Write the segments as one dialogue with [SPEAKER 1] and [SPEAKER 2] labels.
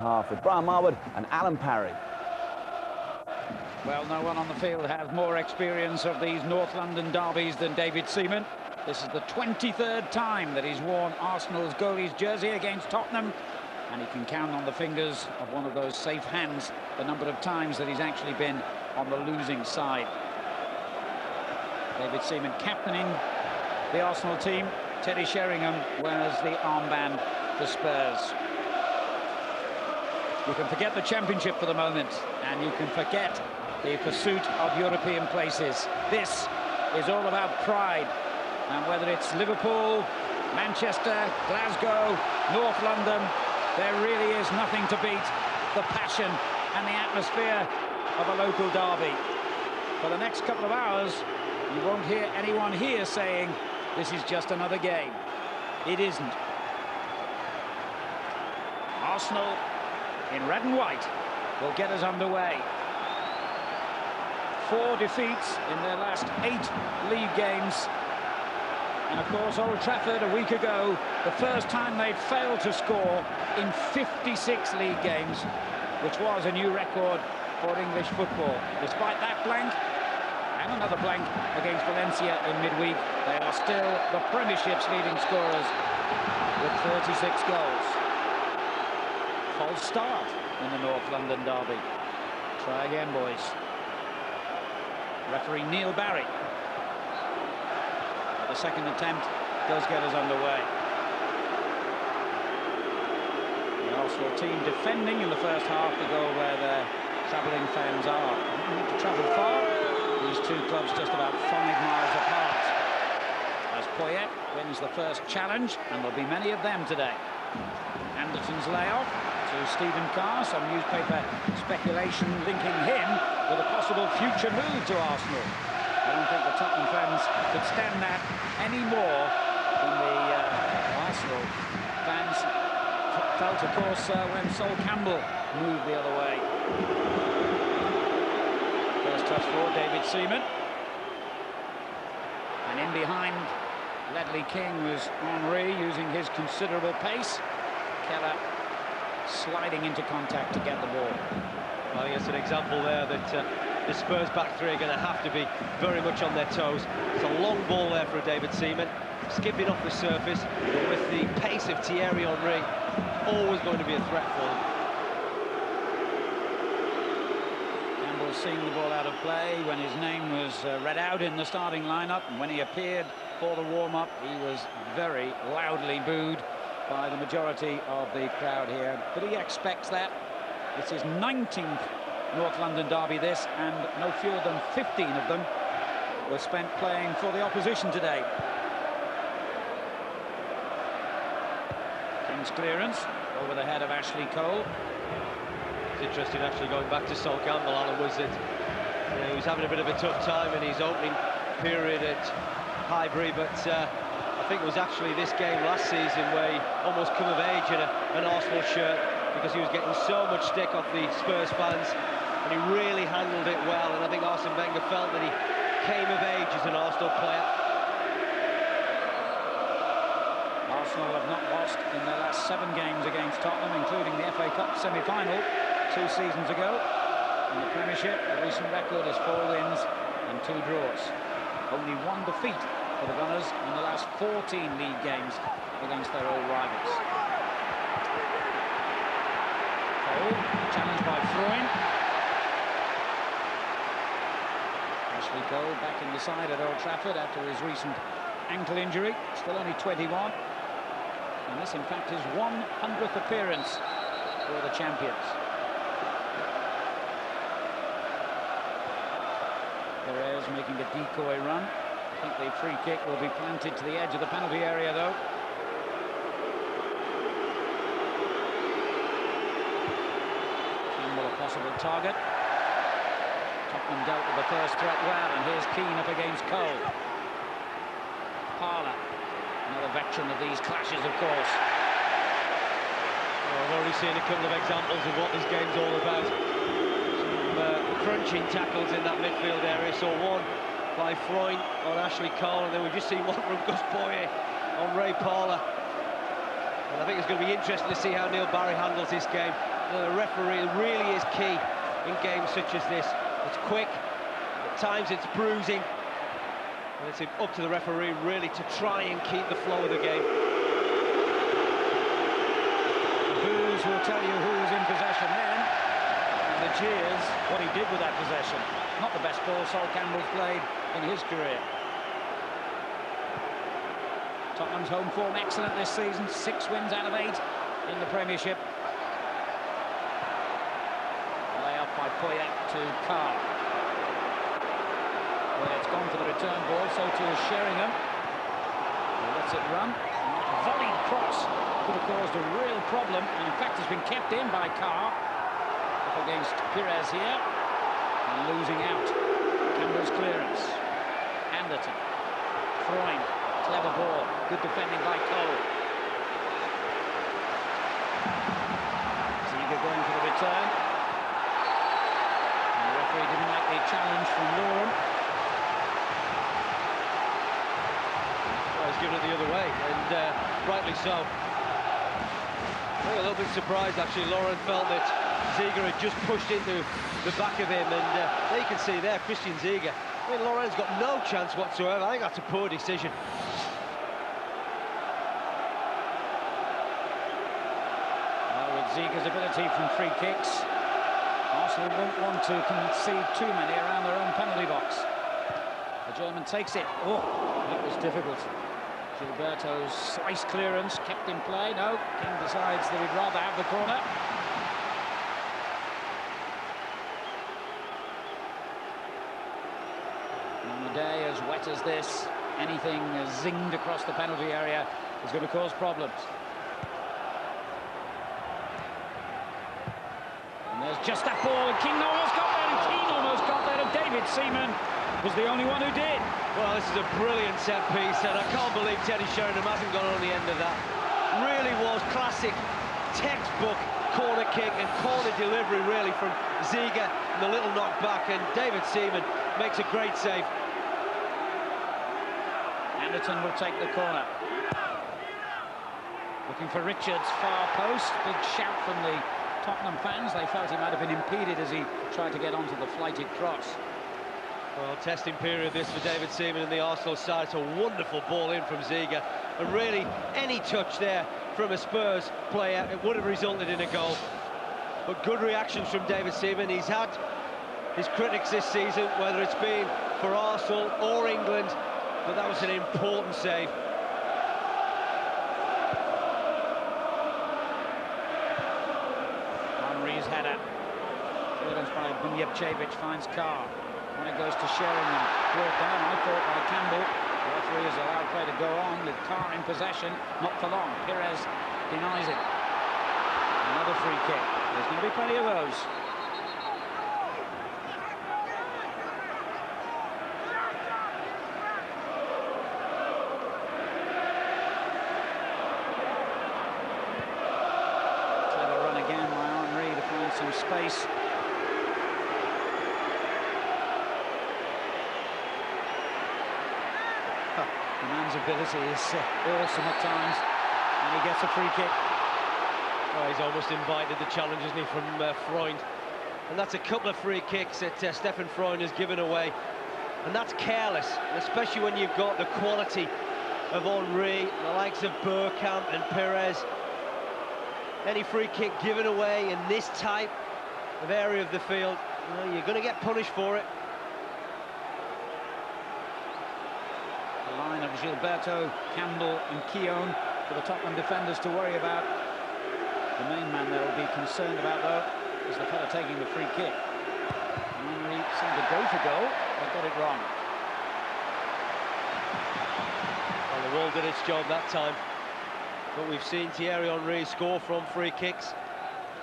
[SPEAKER 1] half with Brian Marwood and Alan Parry.
[SPEAKER 2] Well, no one on the field has more experience of these North London derbies than David Seaman. This is the 23rd time that he's worn Arsenal's goalie's jersey against Tottenham, and he can count on the fingers of one of those safe hands the number of times that he's actually been on the losing side. David Seaman captaining the Arsenal team. Teddy Sheringham wears the armband for Spurs. You can forget the championship for the moment, and you can forget the pursuit of European places. This is all about pride, and whether it's Liverpool, Manchester, Glasgow, North London, there really is nothing to beat the passion and the atmosphere of a local derby. For the next couple of hours, you won't hear anyone here saying this is just another game. It isn't. Arsenal in red and white will get us underway. 4 defeats in their last 8 league games. And of course, Old Trafford a week ago, the first time they'd failed to score in 56 league games, which was a new record for English football. Despite that blank, and another blank against Valencia in midweek, they are still the Premiership's leading scorers with 36 goals. False start in the North London derby. Try again, boys. Referee Neil Barry. The second attempt does get us underway. The Arsenal team defending in the first half to go where their travelling fans are. They don't need to travel far. These two clubs just about 5 miles apart. As Poyet wins the first challenge, and there'll be many of them today. Anderson's layoff to Stephen Carr, some newspaper speculation linking him with a possible future move to Arsenal. I don't think the Tottenham fans could stand that any more than the Arsenal fans felt, of course, when Sol Campbell moved the other way. First touch for David Seaman. And in behind Ledley King was Henry, using his considerable pace. Keller sliding into contact to get the ball.
[SPEAKER 3] I think it's an example there that the Spurs back three are going to have to be very much on their toes. It's a long ball there for David Seaman, skipping off the surface, but with the pace of Thierry Henry, always going to be a threat for them.
[SPEAKER 2] Campbell seeing the ball out of play when his name was read out in the starting lineup, and when he appeared for the warm-up, he was very loudly booed by the majority of the crowd here. But he expects that. It's his 19th North London derby, this, and no fewer than 15 of them were spent playing for the opposition today. King's clearance over the head of Ashley Cole.
[SPEAKER 3] It's interesting, actually, going back to Sol Campbell, Alan, was that he was having a bit of a tough time in his opening period at Highbury, but I think it was actually this game last season where he almost come of age in an Arsenal shirt, because he was getting so much stick off the Spurs fans, and he really handled it well, and I think Arsene Wenger felt that he came of age as an Arsenal player.
[SPEAKER 2] Arsenal have not lost in their last 7 games against Tottenham, including the FA Cup semi-final 2 seasons ago. In the Premiership, the recent record is 4 wins and 2 draws. Only 1 defeat for the Gunners in the last 14 league games against their old rivals. Challenged by Freund. Ashley Cole back in the side at Old Trafford after his recent ankle injury. Still only 21. And this, in fact, is 100th appearance for the champions. Pirès making a decoy run. I think the free kick will be planted to the edge of the penalty area, though. A possible target. Tottenham dealt with the first threat well, and here's Keane up against Cole. Parlour, another veteran of these clashes, of course.
[SPEAKER 3] Well, I've already seen a couple of examples of what this game's all about. Some crunching tackles in that midfield area. So one by Freund on Ashley Cole, and then we've just seen one from Gus Poyet on Ray Parlour. And I think it's going to be interesting to see how Neil Barry handles this game. the referee really is key in games such as this. It's quick, at times it's bruising, and it's up to the referee really to try and keep the flow of the game.
[SPEAKER 2] The boos will tell you who's in possession then, and the cheers what he did with that possession. Not the best ball Sol Campbell's played in his career. Tottenham's home form excellent this season, 6 wins out of 8 in the Premiership. Lay-up by Poyet to Carr. Poyet's gone for the return ball, so too is Sheringham. He lets it run. Volleyed cross could have caused a real problem, and in fact has been kept in by Carr. Up against Pirès here, and losing out. Campbell's clearance. Anderton. Freund. Clever ball. Good defending by Cole. Ziege going for the return. And the referee didn't like the challenge from Lauren.
[SPEAKER 3] Well, he's given it the other way, and rightly so. I'm a little bit surprised, actually. Lauren felt that Ziege had just pushed into the back of him, and there you can see there, Christian Ziege. I mean, Lauren's got no chance whatsoever. I think that's a poor decision.
[SPEAKER 2] Well, with Ziege's ability from free kicks, Arsenal won't want to concede too many around their own penalty box. The German takes it. Oh, that was difficult. Gilberto's slice clearance kept in play. No, King decides that he'd rather have the corner. On a day as wet as this, anything zinged across the penalty area is going to cause problems. And there's just that ball, and King almost got there, and Keane almost got there, and David Seaman was the only one who did.
[SPEAKER 3] Well, this is a brilliant set piece, and I can't believe Teddy Sheringham hasn't got on the end of that. Really was classic, textbook corner kick and corner delivery, really, from Ziege, and the little knockback, and David Seaman makes a great save.
[SPEAKER 2] Anderton will take the corner. Looking for Richards, far post. Big shout from the Tottenham fans. They felt he might have been impeded as he tried to get onto the flighted cross.
[SPEAKER 3] Well, testing period this for David Seaman and the Arsenal side. It's a wonderful ball in from Ziege. And really, any touch there from a Spurs player, it would have resulted in a goal. But good reactions from David Seaman. He's had his critics this season, whether it's been for Arsenal or England, but that was an important save.
[SPEAKER 2] Henry's header. Clearance by Bunjevcevic finds Carr. When it goes to Sheringham, brought down, I thought, by Campbell. The referee is allowed play to go on with Carr in possession, not for long. Pirès denies it. Another free kick. There's going to be plenty of those. Clever run again by Henry to find some space. The man's ability is awesome at times, and he gets a free kick.
[SPEAKER 3] Well, he's almost invited the challenge, isn't he, from Freund. And that's a couple of free kicks that Stefan Freund has given away. And that's careless, especially when you've got the quality of Henry, the likes of Bergkamp and Pirès. Any free kick given away in this type of area of the field, you know, you're going to get punished for it.
[SPEAKER 2] The line of Gilberto, Campbell and Keown for the Tottenham defenders to worry about. The main man they'll be concerned about, though, is the fella taking the free kick. Henry seemed to go for goal, but got it wrong.
[SPEAKER 3] Well, the wall did its job that time. But we've seen Thierry Henry score from free kicks,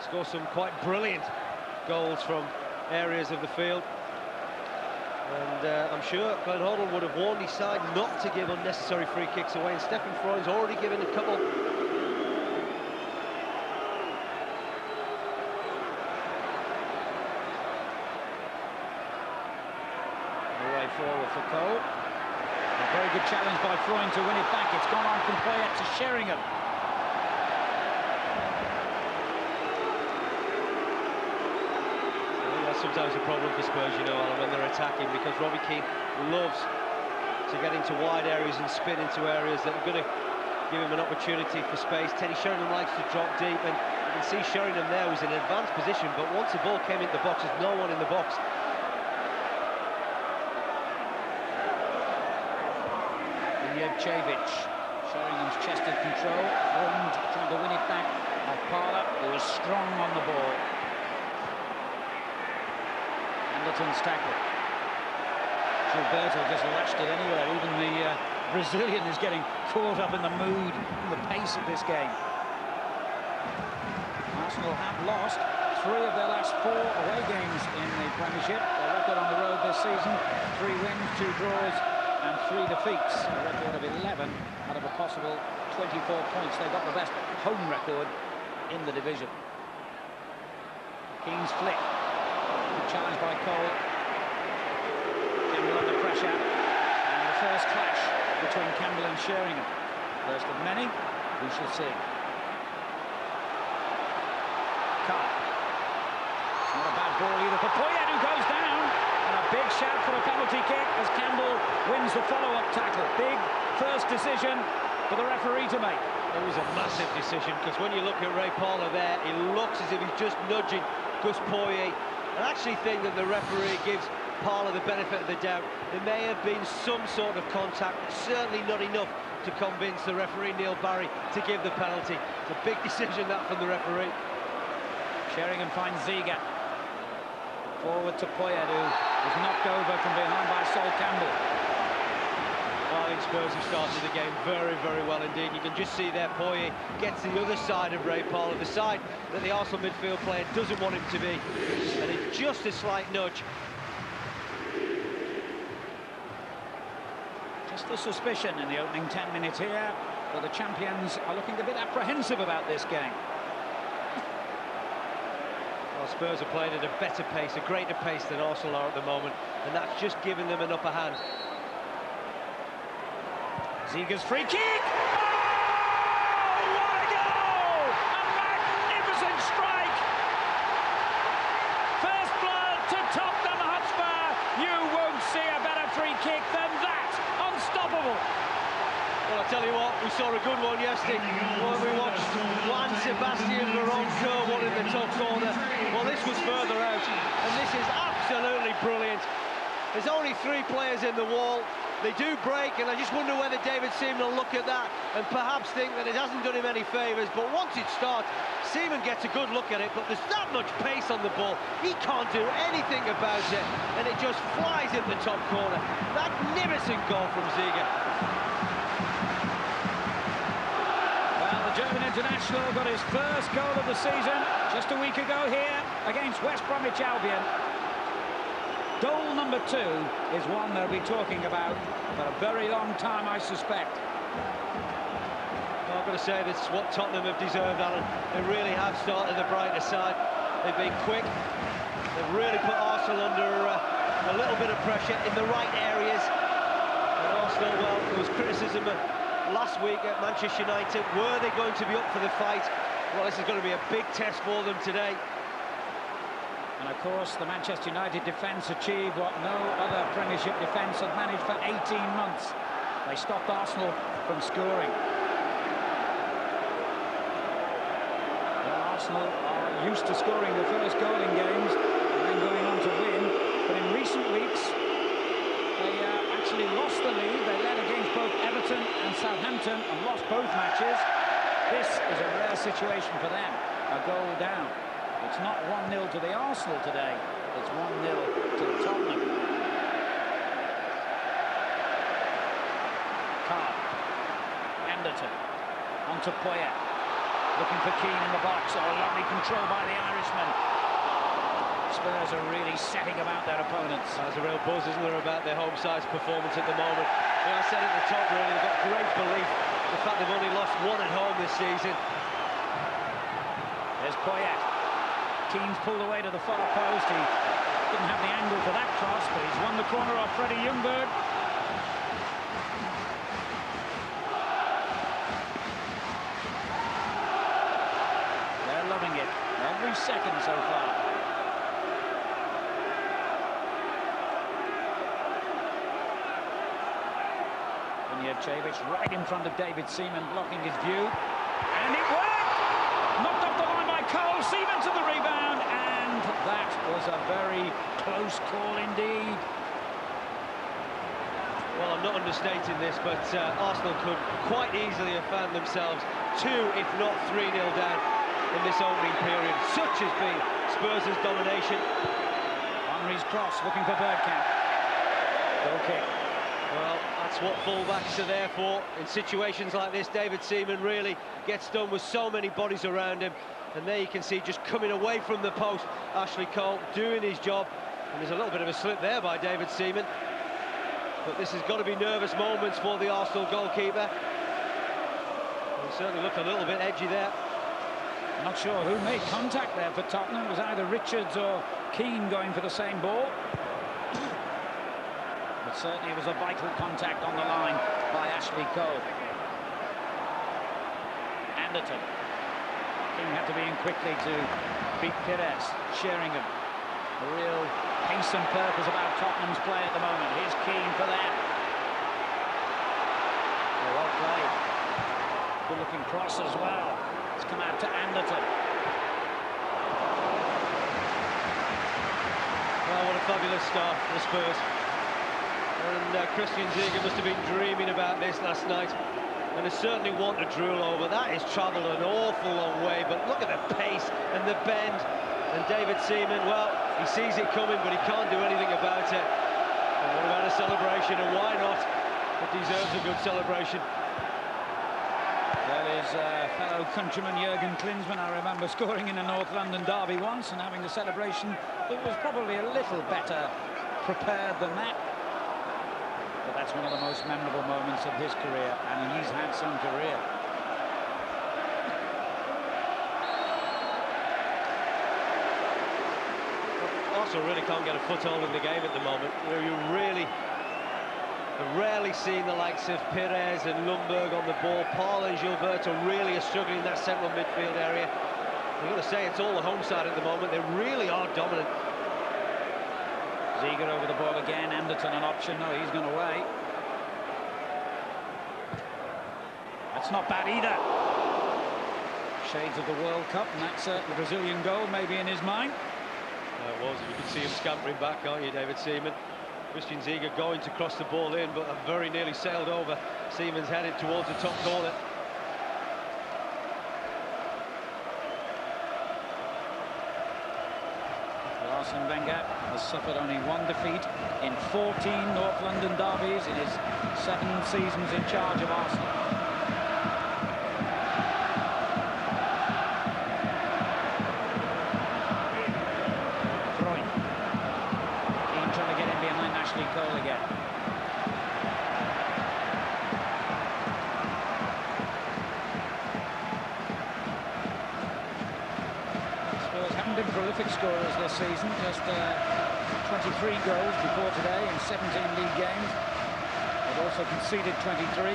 [SPEAKER 3] score some quite brilliant goals from areas of the field. And I'm sure Glenn Hoddle would have warned his side not to give unnecessary free kicks away, and Stefan Freund's already given a couple.
[SPEAKER 2] The way forward for Cole. A very good challenge by Freund to win it back. It's gone on from Poyet to Sheringham.
[SPEAKER 3] That's sometimes a problem for Spurs, you know, Alan, when they're attacking, because Robbie Keane loves to get into wide areas and spin into areas that are going to give him an opportunity for space. Teddy Sheringham likes to drop deep, and you can see Sheringham there was in an advanced position, but once the ball came into the box, there's no one in the box.
[SPEAKER 2] Ziege. Sheringham's chested control, Holmes trying to win it back off Parler, who was strong on the ball. Anderton's tackle. Gilberto just lashed it anywhere. Even the Brazilian is getting caught up in the mood and the pace of this game. Arsenal have lost 3 of their last 4 away games in the Premiership. Their record on the road this season: 3 wins, 2 draws and 3 defeats. A record of 11 out of a possible 24 points. They've got the best home record in the division. Keane's flick, challenged by Cole. Campbell under pressure, and the first clash between Campbell and Sheringham. First of many, we shall see. Carr. It's not a bad ball either for Poyet, who goes down. And a big shout for a penalty kick as Campbell wins the follow-up tackle. Big first decision for the referee to make.
[SPEAKER 3] It was a massive decision, because when you look at Ray Parler there, he looks as if he's just nudging Gus Poyet. I actually think that the referee gives Parler the benefit of the doubt. There may have been some sort of contact, certainly not enough to convince the referee, Neil Barry, to give the penalty. It's a big decision, that, from the referee.
[SPEAKER 2] Sheringham finds Ziege. Forward to Poyet, who was knocked over from behind by Sol Campbell.
[SPEAKER 3] I think Spurs have started the game very, very well indeed. You can just see there Poyet gets to the other side of Ray Parler, the side that the Arsenal midfield player doesn't want him to be. And it's just a slight nudge.
[SPEAKER 2] Just the suspicion in the opening 10 minutes here, but the champions are looking a bit apprehensive about this game.
[SPEAKER 3] Well, Spurs are playing at a better pace, a greater pace than Arsenal are at the moment, and that's just giving them an upper hand.
[SPEAKER 2] Ziege's free kick! Oh, what a goal! A magnificent strike! First blood to Tottenham Hotspur. You won't see a better free kick than that. Unstoppable.
[SPEAKER 3] Well, I tell you what, we saw a good one yesterday when we watched Juan Sebastian Veron curl one in the top corner. Well, this was further out, and this is absolutely brilliant. There's only 3 players in the wall. They do break, and I just wonder whether David Seaman will look at that and perhaps think that it hasn't done him any favours. But once it starts, Seaman gets a good look at it, but there's that much pace on the ball. He can't do anything about it, and it just flies in the top corner. Magnificent goal from Ziege.
[SPEAKER 2] German international got his first goal of the season just a week ago here against West Bromwich Albion. Goal number 2 is one they'll be talking about for a very long time, I suspect.
[SPEAKER 3] Well, I've got to say, this is what Tottenham have deserved, Alan. They really have started the brighter side. They've been quick. They've really put Arsenal under a little bit of pressure in the right areas. And Arsenal, well, there was criticism last week at Manchester United. Were they going to be up for the fight? Well, this is going to be a big test for them today.
[SPEAKER 2] And of course, the Manchester United defence achieved what no other Premiership defence had managed for 18 months. They stopped Arsenal from scoring. Well, Arsenal are used to scoring the first goal in games and then going on to win. But in recent weeks, they actually lost the lead. They led against both Everton and Southampton and lost both matches. This is a rare situation for them, a goal down. It's not 1-0 to the Arsenal today, it's 1-0 to the Tottenham. Carr, Anderton, onto Poyet, looking for Keane in the box. Oh, lovely control by the Irishman. Spurs are really setting about their opponents.
[SPEAKER 3] There's a real buzz, isn't there, about their home side's performance at the moment. You know, I said at the top, really, they've got great belief. The fact they've only lost 1 at home this season.
[SPEAKER 2] There's Poyet. Keane's pulled away to the far post. He didn't have the angle for that cross, but he's won the corner off Freddie Ljungberg. They're loving it. Every second so far. right in front of David Seaman, blocking his view. And it worked! Knocked off the line by Cole, Seaman to the rebound, and that was a very close call indeed.
[SPEAKER 3] Well, I'm not understating this, but Arsenal could quite easily have found themselves 2, if not 3-0 down in this opening period. Such has been Spurs' domination.
[SPEAKER 2] Henry's cross, looking for Bergkamp. Goal kick.
[SPEAKER 3] Well, that's what full-backs are there for. In situations like this, David Seaman really gets done with so many bodies around him. And there you can see, just coming away from the post, Ashley Cole doing his job. And there's a little bit of a slip there by David Seaman. But this has got to be nervous moments for the Arsenal goalkeeper. He certainly looked a little bit edgy there.
[SPEAKER 2] Not sure who made contact there for Tottenham. It was either Richards or Keane going for the same ball. But certainly it was a vital contact on the line by Ashley Cole. Anderton. King had to be in quickly to beat Pirès. Sheringham. A real pace and purpose about Tottenham's play at the moment. Here's Keane for them. Oh, well played. Good looking cross as well. It's come out to Anderton.
[SPEAKER 3] Well, what a fabulous start for the Spurs. And Christian Ziege must have been dreaming about this last night. And they certainly want to drool over. That is travelled an awful long way, but look at the pace and the bend. And David Seaman, well, he sees it coming, but he can't do anything about it. And what about a celebration? And why not? It deserves a good celebration.
[SPEAKER 2] Well, his fellow countryman Jurgen Klinsmann, I remember scoring in a North London derby once and having a celebration that was probably a little better prepared than that. But that's one of the most memorable moments of his career, and he's had some career.
[SPEAKER 3] Arsenal really can't get a foothold in the game at the moment. You rarely seen the likes of Pirès and Lundberg on the ball. Paul and Gilberto really are struggling in that central midfield area. I've got to say, it's all the home side at the moment. They really are dominant.
[SPEAKER 2] Ziege over the ball again. Anderton an option. No, he's gone away. That's not bad either. Shades of the World Cup, and that's the Brazilian goal maybe in his mind.
[SPEAKER 3] It was. You can see him scampering back, can't you, David Seaman? Christian Ziege going to cross the ball in, but very nearly sailed over. Seaman's headed towards the top corner.
[SPEAKER 2] Arsene Wenger has suffered only one defeat in 14 North London derbies in his 7 seasons in charge of Arsenal. Keane trying to get in behind Ashley Cole again. Been prolific scorers this season, just 23 goals before today in 17 league games. They've also conceded 23.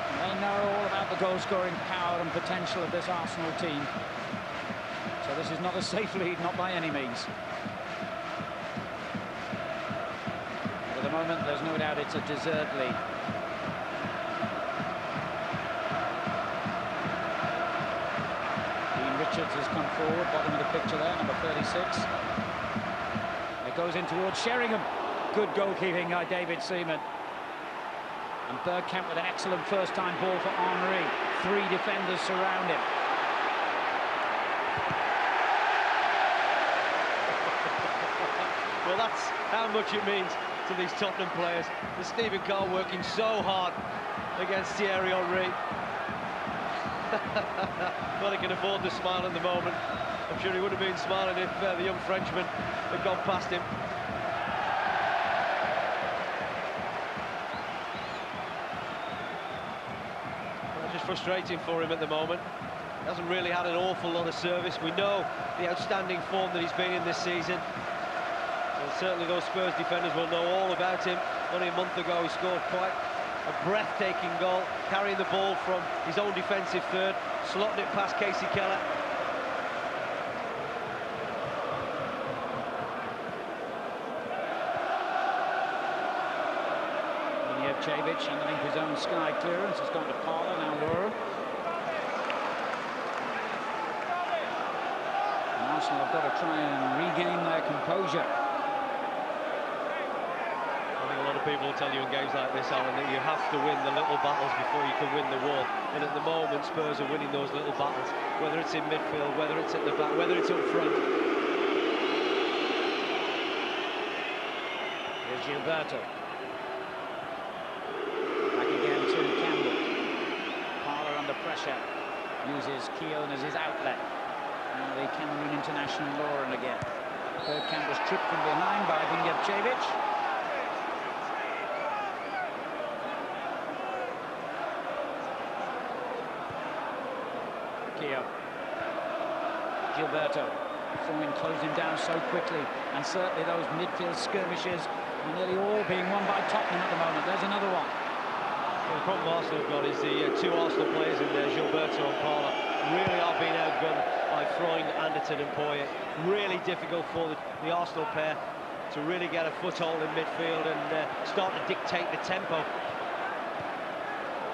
[SPEAKER 2] And they know all about the goal-scoring power and potential of this Arsenal team. So this is not a safe lead, not by any means. But at the moment, there's no doubt it's a deserved lead. Richards has come forward, bottom of the picture there, number 36. It goes in towards Sheringham. Good goalkeeping by David Seaman. And Bergkamp with an excellent first-time ball for Henry. 3 defenders surround him.
[SPEAKER 3] Well, that's how much it means to these Tottenham players. The Stephen Carr working so hard against Thierry Henry. Well, he can afford to smile at the moment. I'm sure he would have been smiling if the young Frenchman had gone past him. Well, just frustrating for him at the moment. He hasn't really had an awful lot of service. We know the outstanding form that he's been in this season. And certainly those Spurs defenders will know all about him. Only a month ago he scored quite a breathtaking goal, carrying the ball from his own defensive third, slotting it past Casey Keller.
[SPEAKER 2] And Milicevic underneath his own sky clearance. It's gone to Parla, now Laura. And Arsenal have got to try and regain their composure.
[SPEAKER 3] I think a lot of people will tell you in games like this, Alan, that you have to win the little battles before you can win the war. And at the moment, Spurs are winning those little battles, whether it's in midfield, whether it's at the back, whether it's up front.
[SPEAKER 2] Here's Gilberto. Back again to Campbell. Parla under pressure. Uses Keown as his outlet. Now the Cameroon international Lauren again. Bergkamp was tripped from behind by Milicevic. Gilberto. Freund closed him down so quickly, and certainly those midfield skirmishes are nearly all being won by Tottenham at the moment. There's another one.
[SPEAKER 3] Well, the problem Arsenal have got is the two Arsenal players in there, Gilberto and Parla, really are being outgunned by Freund, Anderton and Poyet. Really difficult for the Arsenal pair to really get a foothold in midfield and start to dictate the tempo.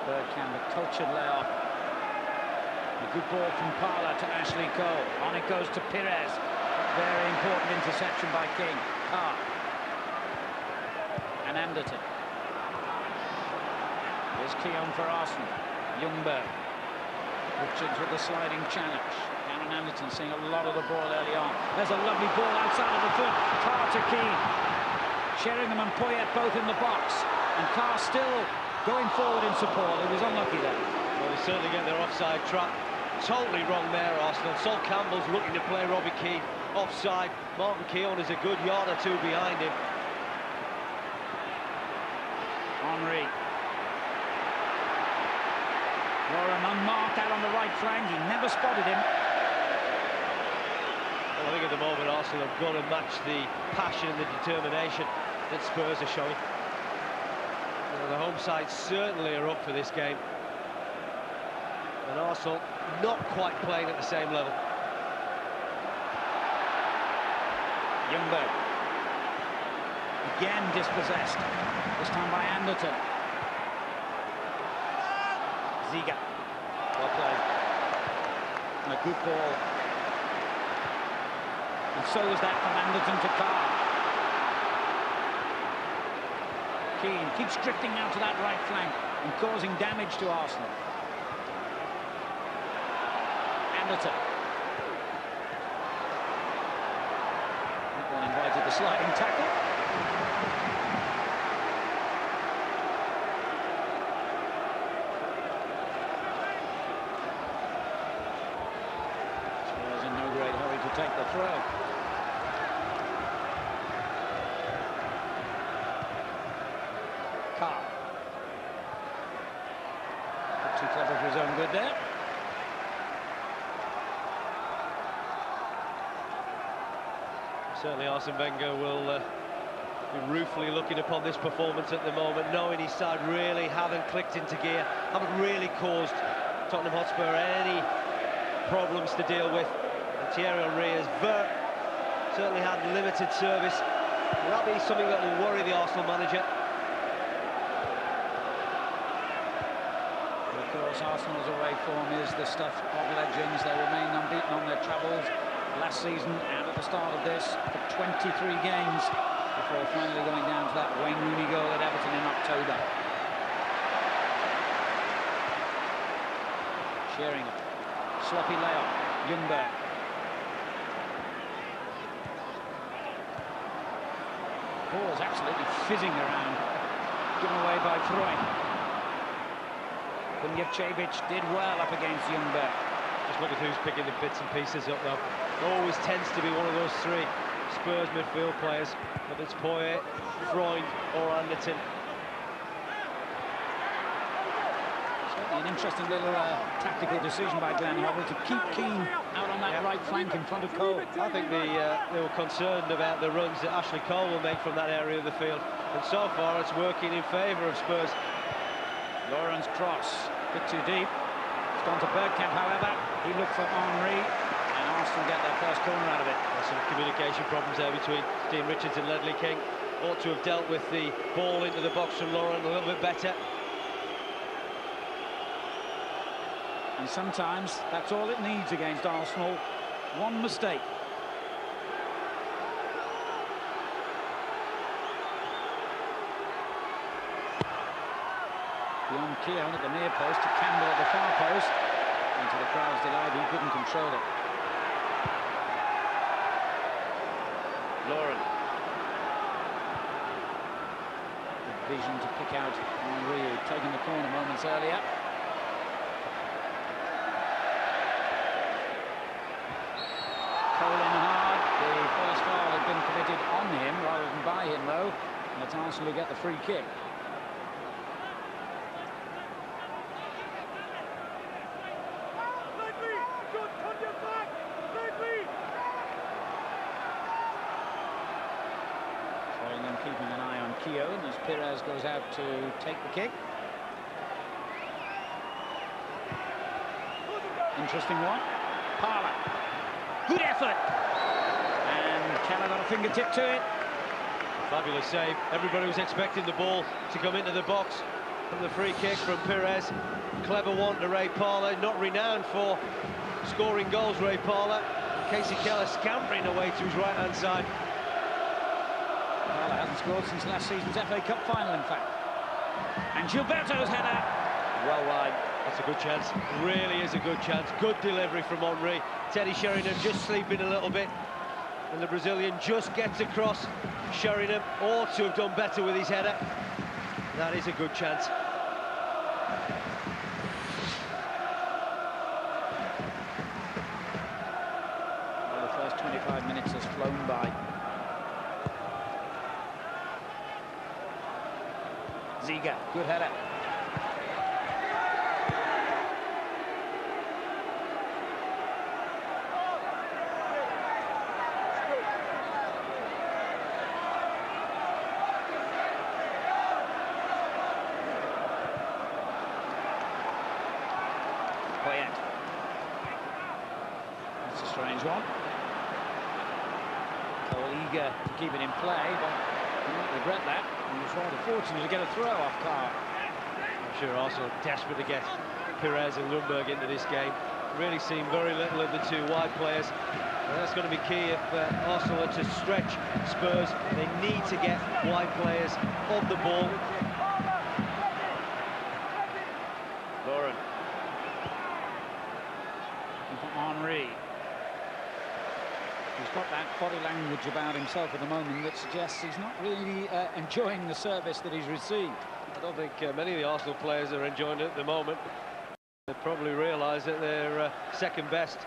[SPEAKER 2] Bergkamp, a cultured layoff. A good ball from Parla to Ashley Cole. On it goes to Pirès. Very important interception by King. Carr. And Anderton. Here's Keown for Arsenal. Ljungberg. Richards with the sliding challenge. Aaron Anderton seeing a lot of the ball early on. There's a lovely ball outside of the foot. Carr to Keane. Sheringham and Poyet both in the box. And Carr still going forward in support. It was unlucky there.
[SPEAKER 3] Well, they certainly get their offside trap. Totally wrong there, Arsenal. Sol Campbell's looking to play Robbie Keane offside. Martin Keown is a good yard or two behind him.
[SPEAKER 2] Henry. Lauren unmarked out on the right flank. He never spotted him.
[SPEAKER 3] Well, I think at the moment Arsenal have got to match the passion and the determination that Spurs are showing. Well, the home side certainly are up for this game. And Arsenal not quite playing at the same level.
[SPEAKER 2] Ljungberg. Again dispossessed. This time by Anderton. Ziege. Well played. And a good ball. And so was that from Anderton to Carr. Keane keeps drifting out to that right flank and causing damage to Arsenal. Anderton. That one invited the sliding tackle. Spurs in no great hurry to take the throw. Carr. Not too clever for his own good there.
[SPEAKER 3] Certainly Arsene Wenger will be ruefully looking upon this performance at the moment, knowing his side really haven't clicked into gear, haven't really caused Tottenham Hotspur any problems to deal with. And Thierry Henry has certainly had limited service. That'll be something that will worry the Arsenal manager.
[SPEAKER 2] Of course, Arsenal's away form is the stuff of legends. They remain unbeaten on their travels. Last season, out at the start of this, for 23 games before finally going down to that Wayne Rooney goal at Everton in October. Sheringham, sloppy layoff, Ljungberg. Ball's absolutely fizzing around, given away by Freund. Milicevic did well up against Ljungberg.
[SPEAKER 3] Just look at who's picking the bits and pieces up now. Always tends to be one of those three Spurs midfield players, whether it's Poyet, Freund or Anderton.
[SPEAKER 2] Certainly an interesting little tactical decision by Glenn Hoddle to keep Keane out on that right flank in front of Cole.
[SPEAKER 3] I think they were concerned about the runs that Ashley Cole will make from that area of the field, and so far it's working in favour of Spurs.
[SPEAKER 2] Lauren's cross, a bit too deep. It's gone to Bergkamp, however. He looked for Henry, and Arsenal get their first corner out of it.
[SPEAKER 3] There's some communication problems there between Dean Richards and Ledley King. ought to have dealt with the ball into the box from Lauren a little bit better.
[SPEAKER 2] And sometimes that's all it needs against Arsenal. One mistake. Beyond Keown at the near post to Campbell at the far post. And to the crowd's delight, he couldn't control it.
[SPEAKER 3] Lauren.
[SPEAKER 2] The vision to pick out Henry, who'd taken the corner moments earlier. Cole in hard. The first foul had been committed on him rather than by him, though. And it's Arsenal who get the free kick. Keeping an eye on Keown as Pirès goes out to take the kick. Interesting one. Parler. Good effort. And Keller got a fingertip to it.
[SPEAKER 3] Fabulous save. Everybody was expecting the ball to come into the box from the free kick from Pirès. Clever one to Ray Parler. Not renowned for scoring goals, Ray Parler. Casey Keller scampering away to his right-hand side.
[SPEAKER 2] Parler hasn't scored since last season's FA Cup final, in fact. And Gilberto's header. Well wide.
[SPEAKER 3] That's a good chance. Really is a good chance. Good delivery from Henry. Teddy Sheringham just sleeping a little bit. And the Brazilian just gets across. Sheringham ought to have done better with his header. That is a good chance.
[SPEAKER 2] Well, the first 25 minutes has flown by. Ziege, good header. That's a strange one. Cole eager to keep it in play, but he might regret that. He was rather fortunate to get a throw off Carr.
[SPEAKER 3] I'm sure Arsenal desperate to get Pirès and Lundberg into this game. Really seen very little of the two wide players. And that's going to be key if Arsenal are to stretch Spurs. They need to get wide players on the ball. Lauren.
[SPEAKER 2] Henry. He's got that body language about himself at the moment that suggests he's not really enjoying the service that he's received.
[SPEAKER 3] I don't think many of the Arsenal players are enjoying it at the moment. They probably realise that they're second best.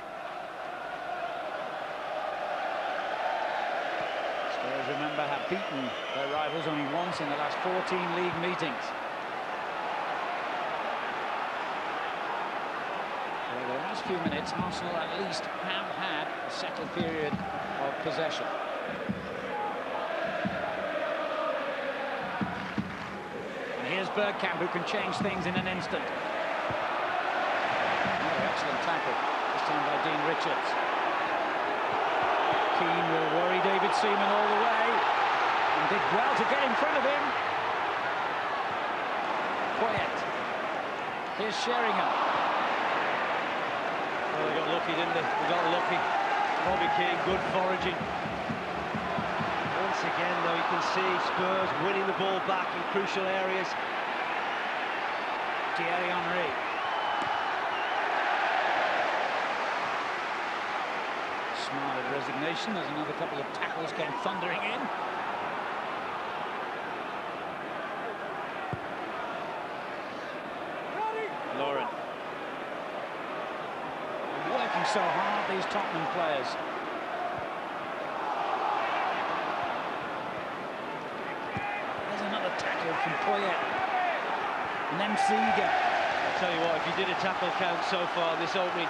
[SPEAKER 2] Spurs, remember, have beaten their rivals only once in the last 14 league meetings. For the last few minutes, Arsenal at least have had a settled period of possession. And here's Bergkamp, who can change things in an instant. Oh, excellent tackle, this time by Dean Richards. Keane will worry David Seaman all the way, and did well to get in front of him. Quiet. Here's Sheringham.
[SPEAKER 3] Well, they got lucky, didn't they? They got lucky. Robbie Keane, good foraging. Once again, though, you can see Spurs winning the ball back in crucial areas.
[SPEAKER 2] Thierry Henry. Smile of resignation as another couple of tackles came thundering in. Lauren. Working so hard, these Tottenham players. There's another tackle from Poyet. And then Ziege.
[SPEAKER 3] I'll tell you what, if you did a tackle count so far this opening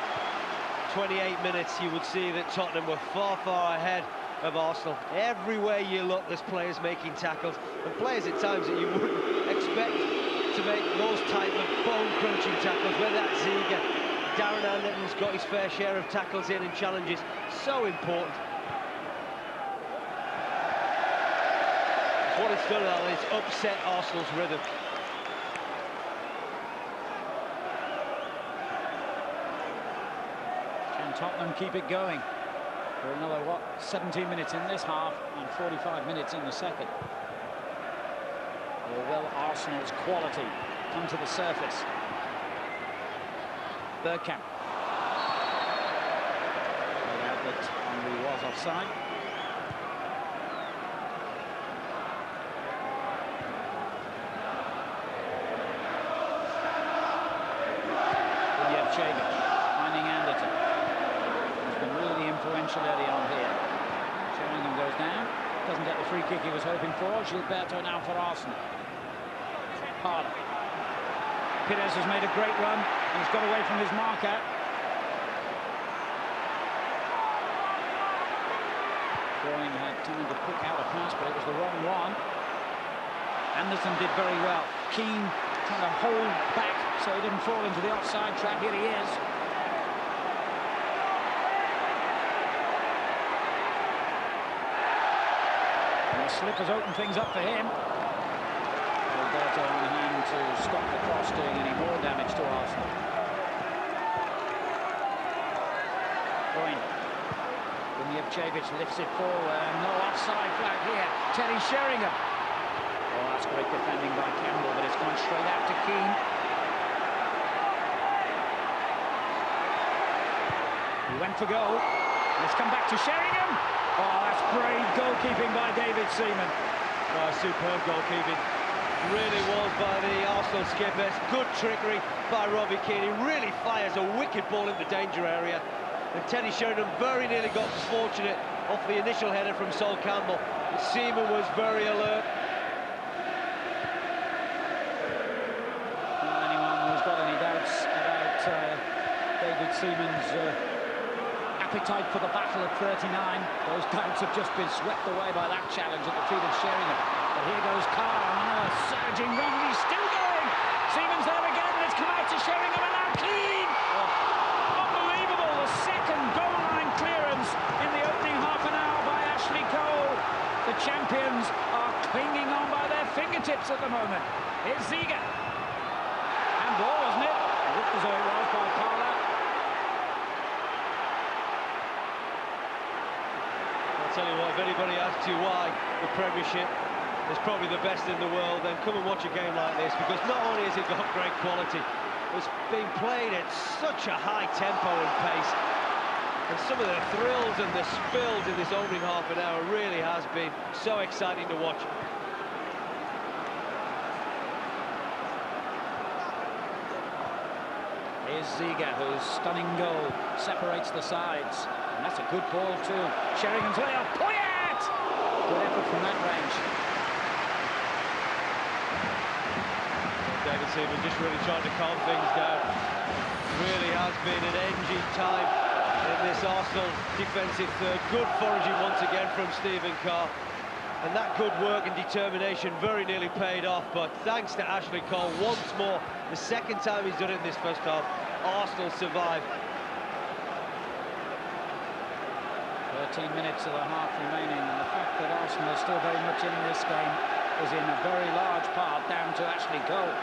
[SPEAKER 3] 28 minutes, you would see that Tottenham were far, far ahead of Arsenal. Everywhere you look, there's players making tackles, and players at times that you wouldn't expect to make those type of bone-crunching tackles, whether that's Ziege. Darren Anderton's got his fair share of tackles in and challenges. So important. what it's done, Alan, it's upset Arsenal's rhythm.
[SPEAKER 2] Can Tottenham keep it going for another, 17 minutes in this half and 45 minutes in the second? Or will Arsenal's quality come to the surface? Bergkamp. No doubt that Henry was offside. Ziege finding Anderton. He's been really influential early on here. Sheringham goes down. Doesn't get the free kick he was hoping for. Gilberto now for Arsenal. Harder. Pirès has made a great run and he's got away from his marker. Groin had time to pick out a pass, but it was the wrong one. Anderson did very well. Keane trying to hold back so he didn't fall into the offside trap. Here he is. And the slip has opened things up for him. Gilberto on hand to stop the cross doing any more damage to Arsenal. Groin. Ziege lifts it forward. No offside flag here. Teddy Sheringham. Oh, that's great defending by Campbell, but it's gone straight out to Keane. He went for goal. And it's come back to Sheringham. Oh, that's brave goalkeeping by David Seaman.
[SPEAKER 3] Oh, superb goalkeeping. Really was by the Arsenal skipper. Good trickery by Robbie Keane. He really fires a wicked ball in the danger area. And Teddy Sheringham very nearly got fortunate off the initial header from Sol Campbell. But Seaman was very alert.
[SPEAKER 2] Anyone who's got any doubts about David Seaman's appetite for the battle at 39, those doubts have just been swept away by that challenge at the feet of Sheringham. But here goes Carr on another surging run, and he's still going. Seaman's there again, and it's come out to Sheringham, and now Keane. Oh, unbelievable, the second goal line clearance in the opening half an hour by Ashley Cole. The champions are clinging on by their fingertips at the moment. Here's Ziege. Handball, wasn't it? It looked as though it was by Carla.
[SPEAKER 3] I'll tell you what, if anybody asks you why the Premiership is probably the best in the world, then come and watch a game like this, because not only has it got great quality, it's being played at such a high tempo and pace, and some of the thrills and the spills in this opening half an hour really has been so exciting to watch.
[SPEAKER 2] Here's Ziege, whose stunning goal separates the sides. And that's a good ball too. Sheringham's way off. Poyet! Good effort from that range.
[SPEAKER 3] David Seaman just really trying to calm things down. Really has been an engine time in this Arsenal defensive third. Good foraging once again from Stephen Carr. And that good work and determination very nearly paid off. But thanks to Ashley Cole once more, the second time he's done it in this first half, Arsenal survive.
[SPEAKER 2] 13 minutes of the half remaining, and the fact that Arsenal is still very much in this game is in a very large part down to Ashley Cole.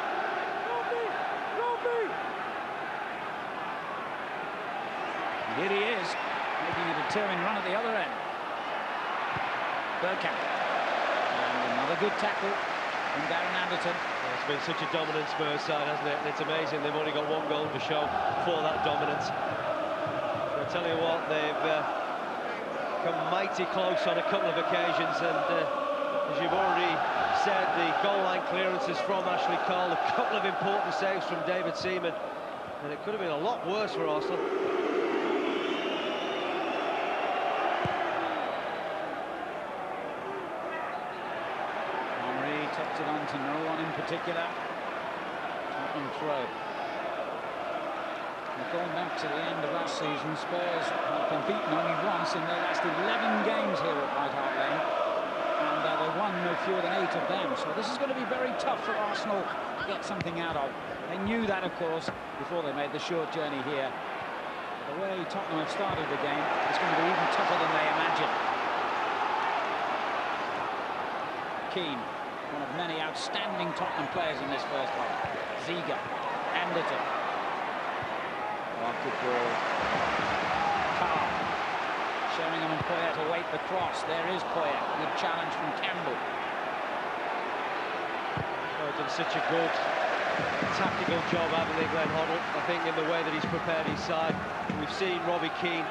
[SPEAKER 2] And here he is, making a determined run at the other end. Bergkamp. And another good tackle from Darren Anderton.
[SPEAKER 3] Well, it's been such a dominant Spurs side, hasn't it? And it's amazing they've only got one goal to show for that dominance. I'll tell you what, they've come mighty close on a couple of occasions, and as you've already said, the goal line clearances from Ashley Cole, a couple of important saves from David Seaman, and it could have been a lot worse for Arsenal.
[SPEAKER 2] Henry tucked it on to no one in particular. Tottenham throw. Going back to the end of last season, Spurs have been beaten only once in their last 11 games here at White Hart Lane, and they won no fewer than 8 of them. So this is going to be very tough for Arsenal to get something out of. They knew that, of course, before they made the short journey here. But the way Tottenham have started the game, it's going to be even tougher than they imagined. Keane. one of many outstanding Tottenham players in this first half. Ziege, Anderton. Oh, good ball. Carl. Sheringham and Pirès await the cross. There is Pirès. Good challenge from Campbell.
[SPEAKER 3] Oh, done such a good tactical job, haven't they, Glenn Hoddle? I think in the way that he's prepared his side. We've seen Robbie Keane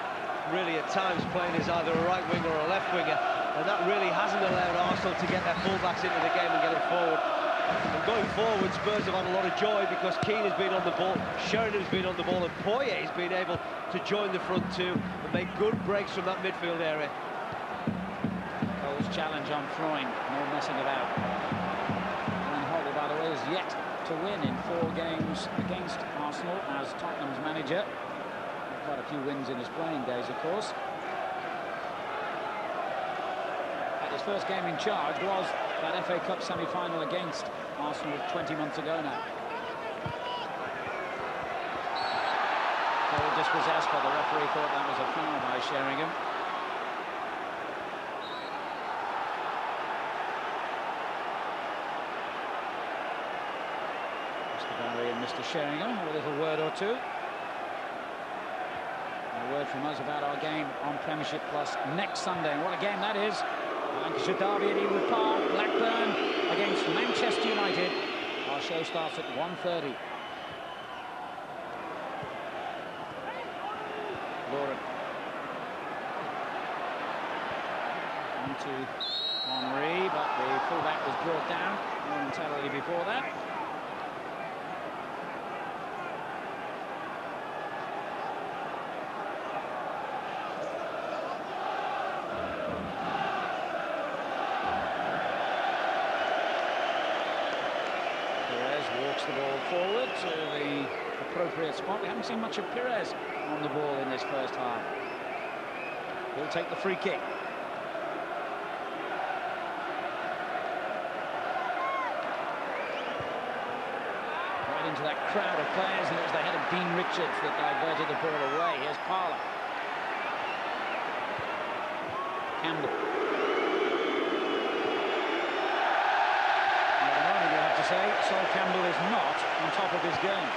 [SPEAKER 3] really at times playing as either a right winger or a left winger, and that really hasn't allowed Arsenal to get their fullbacks into the game and get them forward. And going forward, Spurs have had a lot of joy because Keane has been on the ball, Sheringham's been on the ball, and Poyet has been able to join the front two and make good breaks from that midfield area.
[SPEAKER 2] Cole's challenge on Freund, no messing about. And Hoddle, by the way, is yet to win in 4 games against Arsenal as Tottenham's manager. Quite a few wins in his playing days, of course. His first game in charge was that FA Cup semi-final against Arsenal 20 months ago now. Ball dispossessed, but the referee thought that was a foul by Sheringham. Mr. Barry and Mr. Sheringham have a little word or two. A word from us about our game on Premiership Plus next Sunday. And what a game that is. Lancashire derby at Ewood Park, Blackburn against Manchester United. Our show starts at 1:30. Lauren. On to Henry, but the fullback was brought down momentarily before that. Walks the ball forward to the appropriate spot. We haven't seen much of Pirès on the ball in this first half. He'll take the free kick. Right into that crowd of players, and it was the head of Dean Richards that diverted the ball away. Here's Parler. Campbell. Say, Sol Campbell is not on top of his game.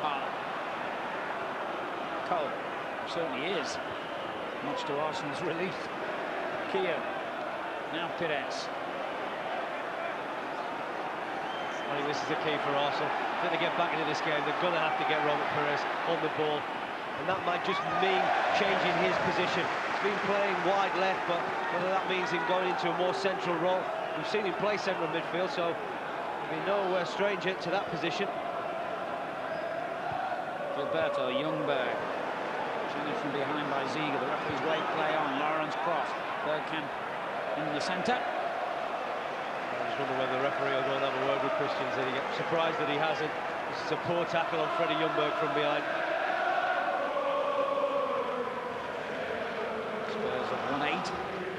[SPEAKER 2] Parler. Cole certainly is, much to Arsenal's relief. Keogh. Now Pirès.
[SPEAKER 3] I think this is the key for Arsenal. If they get back into this game, they're going to have to get Robert Pirès on the ball, and that might just mean changing his position. Been playing wide left, but whether that means him going into a more central role. We've seen him play central midfield, so be no stranger to that position.
[SPEAKER 2] Gilberto Ljungberg, shooting from behind by Ziege. The referee's wave play on. Lawrence cross. Bergkamp in the centre.
[SPEAKER 3] I just wonder whether the referee will go and have a word with Christians. That he gets surprised that he hasn't. This is a poor tackle on Freddie Ljungberg from behind.
[SPEAKER 2] Won 8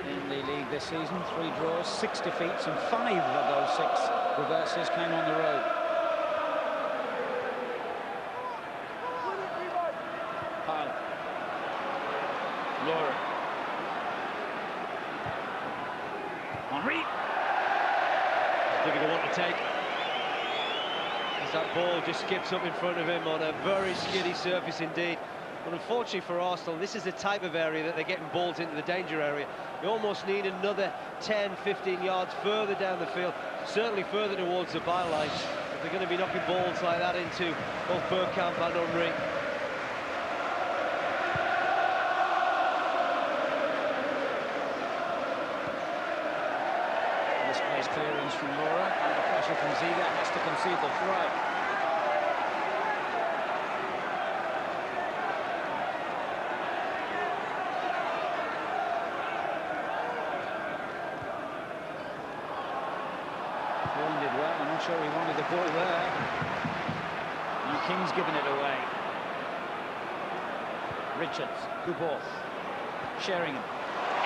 [SPEAKER 2] in the league this season, 3 draws, 6 defeats, and 5 of those 6 reverses came on the road. Parler. Laura. Henry.
[SPEAKER 3] Difficult one to take. As that ball just skips up in front of him on a very skiddy surface indeed. But unfortunately for Arsenal, this is the type of area that they're getting balls into the danger area. You almost need another 10, 15 yards further down the field, certainly further towards the byline, if they're going to be knocking balls like that into both Bergkamp and Henry.
[SPEAKER 2] Misplaced clearance from Laura, under pressure from Ziege, has to concede the throw. Did well. I'm not sure he wanted the ball there. And King's given it away. Richards, good ball. Sheringham,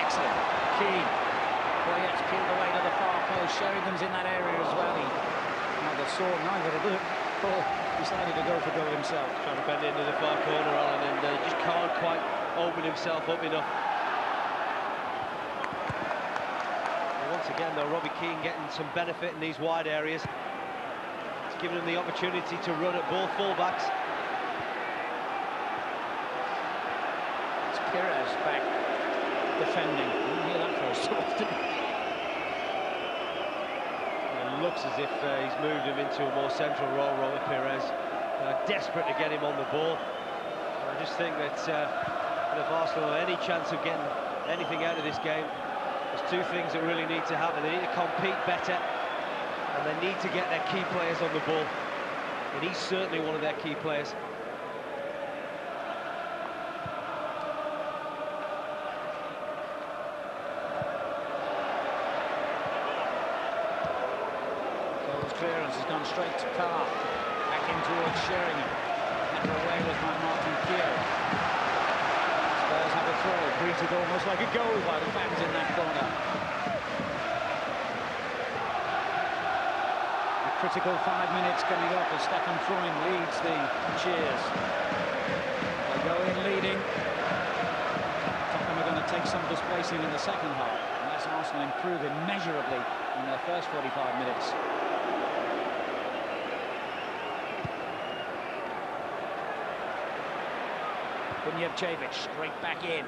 [SPEAKER 2] excellent. Keane. Poyet's peeled away to the far post. Sheringham's in that area as well. He neither saw neither did it. Paul decided to go for goal himself.
[SPEAKER 3] Trying to bend into the far corner, Alan, and just can't quite open himself up enough. And once again, though, Robbie Keane getting some benefit in these wide areas. It's giving him the opportunity to run at both full-backs.
[SPEAKER 2] It's Pirès back defending. You don't hear that first so often.
[SPEAKER 3] It looks as if he's moved him into a more central role, Robert Pirès. Desperate to get him on the ball. And I just think that if Arsenal have any chance of getting anything out of this game, there's two things that really need to happen. They need to compete better, and they need to get their key players on the ball. And he's certainly one of their key players.
[SPEAKER 2] Clearance has gone straight to Carr, back in towards Sheringham. Never away with my Martin Keough. Spurs have a throw, greeted almost like a goal by the fans in that corner. A critical 5 minutes coming up as Stefan Freund leads the cheers. They go in leading. Tottenham are going to take some displacing in the second half, unless Arsenal improve immeasurably in their first 45 minutes. Ziege straight back in,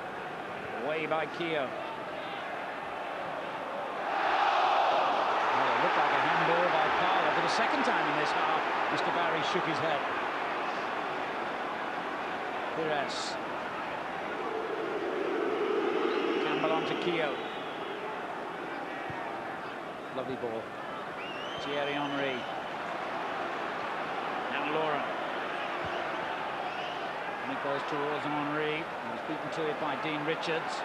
[SPEAKER 2] away by Keough. Well, it looked like a handball by Carla for the second time in this half. Mr. Barry shook his head. Pirès. Campbell on to Keough. Lovely ball. Thierry Henry. Now Laurent. And it goes towards Henry. He was beaten to it by Dean Richards.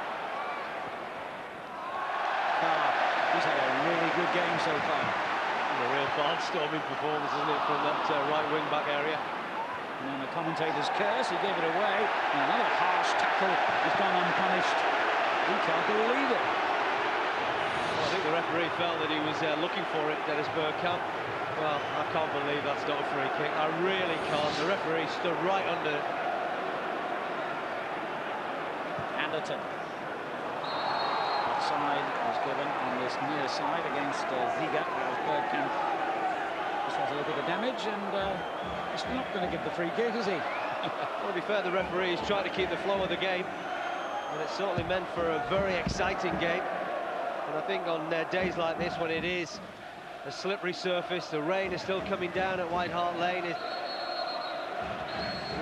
[SPEAKER 2] Carr, he's had a really good game so far.
[SPEAKER 3] A real barnstorming performance, isn't it, from that right wing-back area.
[SPEAKER 2] And then the commentator's curse, he gave it away. And another harsh tackle has gone unpunished. He can't believe it.
[SPEAKER 3] Well, I think the referee felt that he was looking for it, Dennis Bergkamp. Well, I can't believe that's not a free kick. I really can't. The referee stood right under it.
[SPEAKER 2] Offside was given on this near side against Ziege. As Bergkamp just has a look at the damage, and he's not going to give the free kick, is he?
[SPEAKER 3] Well, to be fair, the referee is trying to keep the flow of the game, and it's certainly meant for a very exciting game. And I think on days like this, when it is a slippery surface, the rain is still coming down at White Hart Lane,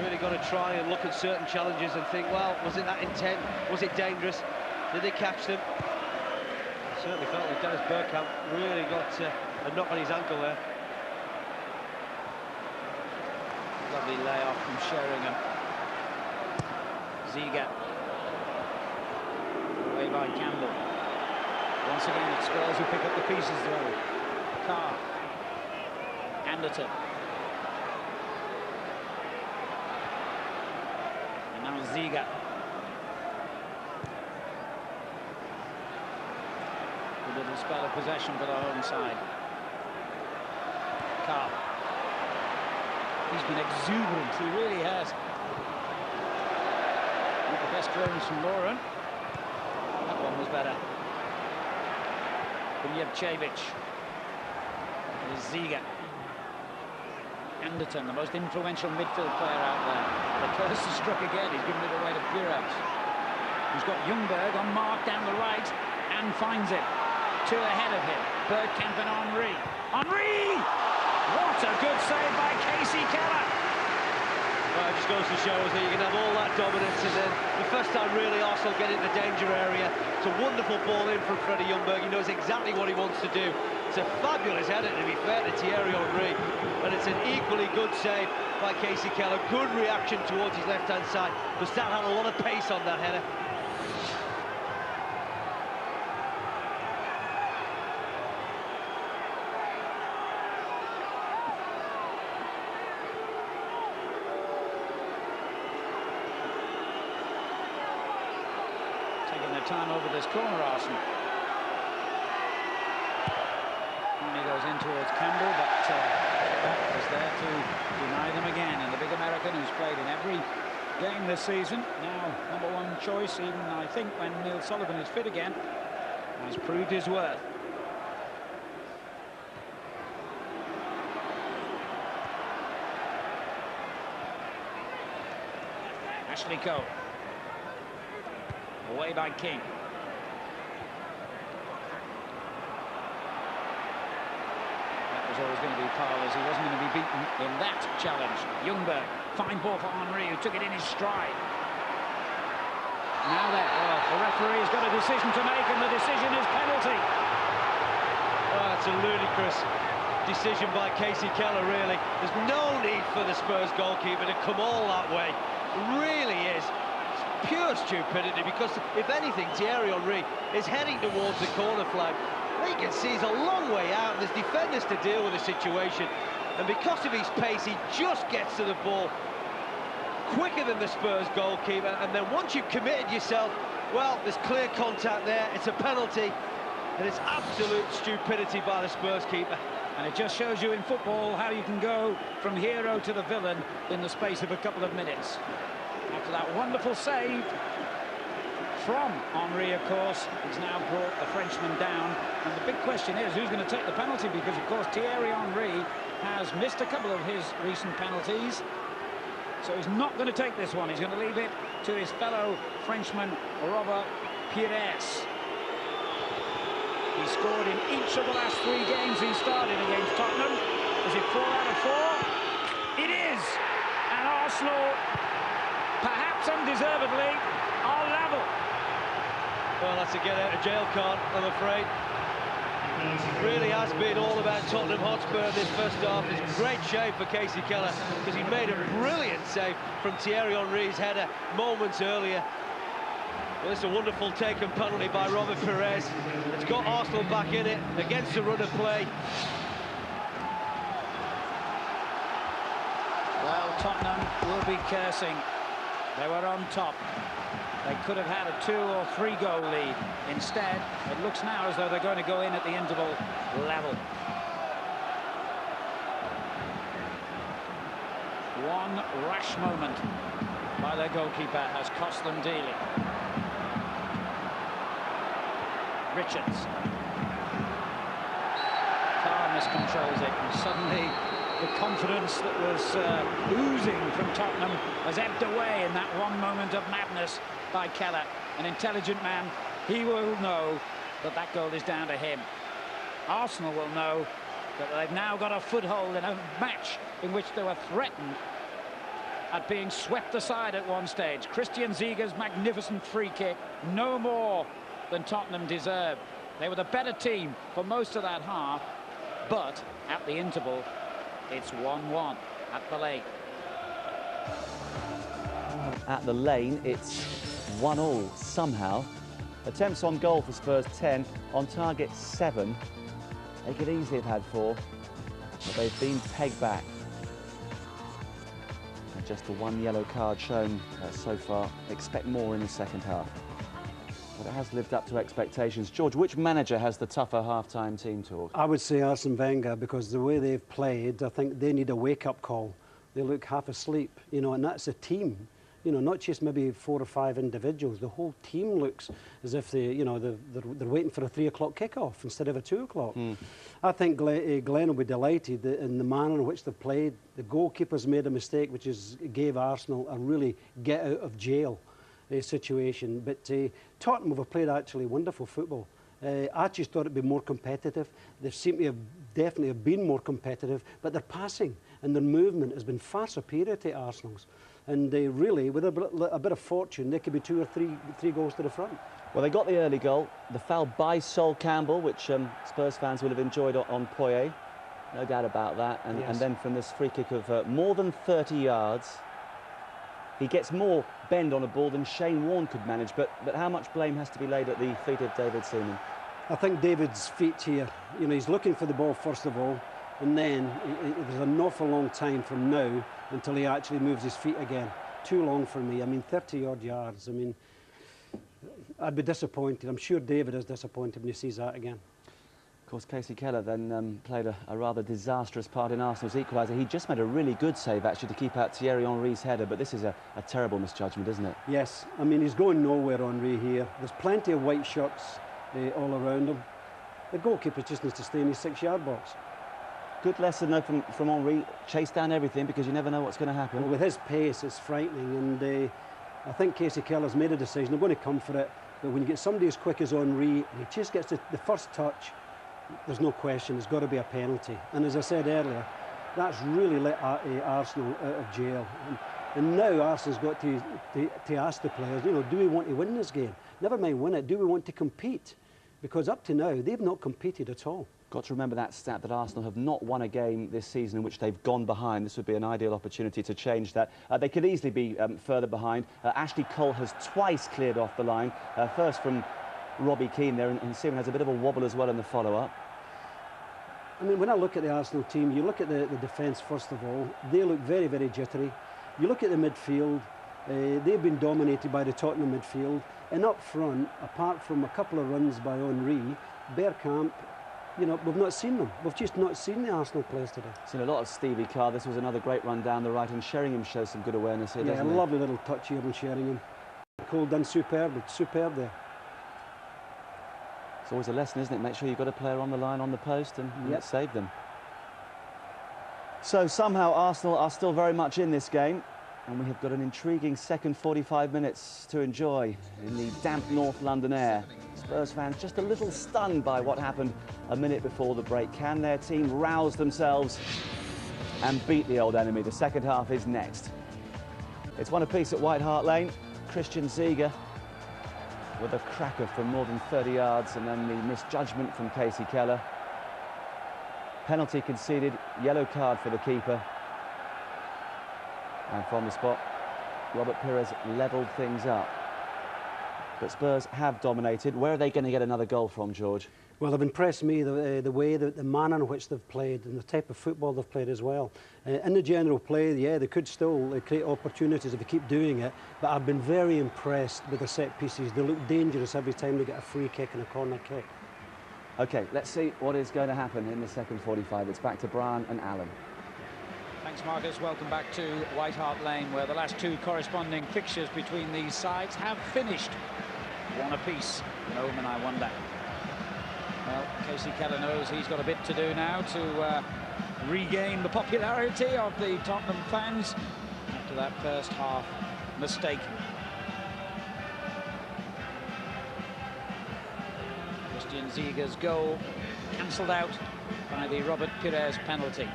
[SPEAKER 3] really got to try and look at certain challenges and think, well, was it that intent? Was it dangerous? Did they catch them? I certainly felt that Dennis Bergkamp really got a knock on his ankle there.
[SPEAKER 2] Lovely layoff from Sheringham. Ziege. Away by Campbell. Once again, it's Spurs who pick up the pieces, though. Carr. Anderton. Now Ziege. A little spell of possession for the home side. Carr. He's been exuberant, he really has. Not the best clearance from Laurent. That one was better. Ziege. Ziege. Anderton, the most influential midfield player out there. The curse has struck again. He's given it away to Pirès. He's got Ljungberg on mark down the right and finds it. Two ahead of him. Bergkamp and Henry. Henry! What a good save by Casey Keller.
[SPEAKER 3] Well, it just goes to show us that you can have all that dominance, and then the first time really Arsenal get in the danger area. It's a wonderful ball in from Freddie Ljungberg. He knows exactly what he wants to do. It's a fabulous header, to be fair, to Thierry Henry. And it's an equally good save by Casey Keller. Good reaction towards his left-hand side, because that had a lot of pace on that header.
[SPEAKER 2] Taking their time over this corner, Arsenal. And he goes in towards Campbell, but that was there to deny them again. And the big American, who's played in every game this season. Now, #1 choice, even I think when Neil Sullivan is fit again, has proved his worth. Ashley Cole. Away by King. That was always going to be Parles. He wasn't going to be beaten in that challenge. Ljungberg, fine ball for Henry, who took it in his stride. Now then, the referee has got a decision to make, and the decision is penalty.
[SPEAKER 3] Oh, it's a ludicrous decision by Casey Keller, really. There's no need for the Spurs goalkeeper to come all that way. It really is. It's pure stupidity, because if anything, Thierry Henry is heading towards the corner flag. You can see he's a long way out, and there's defenders to deal with the situation. And because of his pace, he just gets to the ball quicker than the Spurs goalkeeper. And then once you've committed yourself, well, there's clear contact there. It's a penalty, and it's absolute stupidity by the Spurs keeper.
[SPEAKER 2] And it just shows you in football how you can go from hero to the villain in the space of a couple of minutes. After that wonderful save from Henry, of course, he's now brought the Frenchman down. And the big question is, who's going to take the penalty? Because, of course, Thierry Henry has missed a couple of his recent penalties. So he's not going to take this one. He's going to leave it to his fellow Frenchman, Robert Pirès. He scored in each of the last 3 games he started against Tottenham. Is it 4 out of 4? It is! And Arsenal, perhaps undeservedly, are level.
[SPEAKER 3] Well, that's a get-out-of-jail card, I'm afraid. It really has been all about Tottenham Hotspur in this first half. It's great shame for Casey Keller, because he made a brilliant save from Thierry Henry's header moments earlier. Well, it's a wonderful taken penalty by Robert Pirès. It's got Arsenal back in it against the run of play.
[SPEAKER 2] Well, Tottenham will be cursing. They were on top. They could have had a 2 or 3 goal lead. Instead, it looks now as though they're going to go in at the interval level. One rash moment by their goalkeeper has cost them dearly. Richards. Carr miscontrols it, and suddenly the confidence that was oozing from Tottenham has ebbed away in that one moment of madness by Keller. An intelligent man, he will know that that goal is down to him. Arsenal will know that they've now got a foothold in a match in which they were threatened at being swept aside at one stage. Christian Ziege's magnificent free kick, no more than Tottenham deserved. They were the better team for most of that half, but at the interval, it's 1-1 at the Lane.
[SPEAKER 1] At the Lane, it's 1-1 somehow. Attempts on goal for Spurs 10, on target 7. They could easily have had 4, but they've been pegged back. And just the 1 yellow card shown so far. Expect more in the second half. But it has lived up to expectations. George, which manager has the tougher half-time team talk?
[SPEAKER 4] I would say Arsene Wenger, because the way they've played, I think they need a wake-up call. They look half asleep, you know, and that's a team. You know, not just maybe 4 or 5 individuals. The whole team looks as if they, you know, they're waiting for a 3 o'clock kickoff instead of a 2 o'clock. I think Glenn will be delighted in the manner in which they've played. The goalkeeper's made a mistake, which gave Arsenal a really get out of jail situation. But Tottenham have played actually wonderful football. I just thought it'd be more competitive. They seem to have definitely been more competitive, but their passing and their movement has been far superior to Arsenal's. And they really, with a bit of fortune, they could be 2 or 3 goals to the front.
[SPEAKER 1] Well, they got the early goal. The foul by Sol Campbell, which Spurs fans will have enjoyed on Poyet. No doubt about that. And,
[SPEAKER 4] yes.
[SPEAKER 1] And then from this free kick of more than 30 yards, he gets more bend on a ball than Shane Warne could manage. But how much blame has to be laid at the feet of David Seaman?
[SPEAKER 4] I think David's feet here, you know, he's looking for the ball first of all, and then there's an awful long time from now until he actually moves his feet again. Too long for me. I mean, 30-odd yards. I mean, I'd be disappointed. I'm sure David is disappointed when he sees that again.
[SPEAKER 1] Of course, Casey Keller then played a rather disastrous part in Arsenal's equaliser. He just made a really good save, actually, to keep out Thierry Henry's header, but this is a terrible misjudgment, isn't it?
[SPEAKER 4] Yes, I mean, he's going nowhere, Henry, here. There's plenty of white shirts all around him. The goalkeeper just needs to stay in his 6-yard box.
[SPEAKER 1] Good lesson, though, from Henry. Chase down everything, because you never know what's going to happen.
[SPEAKER 4] Well, with his pace, it's frightening, and I think Casey Keller's made a decision. They're going to come for it, but when you get somebody as quick as Henry, and he just gets the first touch, there's no question, there's got to be a penalty. And as I said earlier, that's really let Arsenal out of jail. And now Arsenal's got to ask the players, you know, do we want to win this game? Never mind win it, do we want to compete? Because up to now, they've not competed at all.
[SPEAKER 1] Got to remember that stat that Arsenal have not won a game this season in which they've gone behind. This would be an ideal opportunity to change that. They could easily be further behind. Ashley Cole has twice cleared off the line. First from Robbie Keane there, and Seaman has a bit of a wobble as well in the follow-up.
[SPEAKER 4] I mean, when I look at the Arsenal team, you look at the defence first of all, they look very, very jittery. You look at the midfield, they've been dominated by the Tottenham midfield, and up front, apart from a couple of runs by Henry, Bergkamp, you know, we've not seen them. We've just not seen the Arsenal players today.
[SPEAKER 1] Seen a lot of Stevie Carr. This was another great run down the right, and Sheringham shows some good awareness here, doesn't he?
[SPEAKER 4] Yeah, a lovely little touch here on Sheringham. Cole done superb there.
[SPEAKER 1] It's always a lesson, isn't it? Make sure you've got a player on the line, on the post, and save them. So somehow Arsenal are still very much in this game, and we have got an intriguing second 45 minutes to enjoy in the damp North London air. Spurs fans just a little stunned by what happened a minute before the break. Can their team rouse themselves and beat the old enemy? The second half is next. It's one apiece at White Hart Lane. Christian Ziege with a cracker from more than 30 yards, and then the misjudgment from Casey Keller. Penalty conceded, yellow card for the keeper. And from the spot, Robert Pirès levelled things up. But Spurs have dominated. Where are they going to get another goal from, George?
[SPEAKER 4] Well, they've impressed me, the way, the manner in which they've played and the type of football they've played as well. In the general play, yeah, they could still create opportunities if they keep doing it, but I've been very impressed with the set pieces. They look dangerous every time they get a free kick and a corner kick.
[SPEAKER 1] OK, let's see what is going to happen in the second 45. It's back to Brian and Alan.
[SPEAKER 2] Thanks, Marcus. Welcome back to White Hart Lane, where the last two corresponding fixtures between these sides have finished one apiece. No man, I wonder. Well, Casey Keller knows he's got a bit to do now to regain the popularity of the Tottenham fans after that first half mistake. Christian Ziege's goal cancelled out by the Robert Pirès penalty.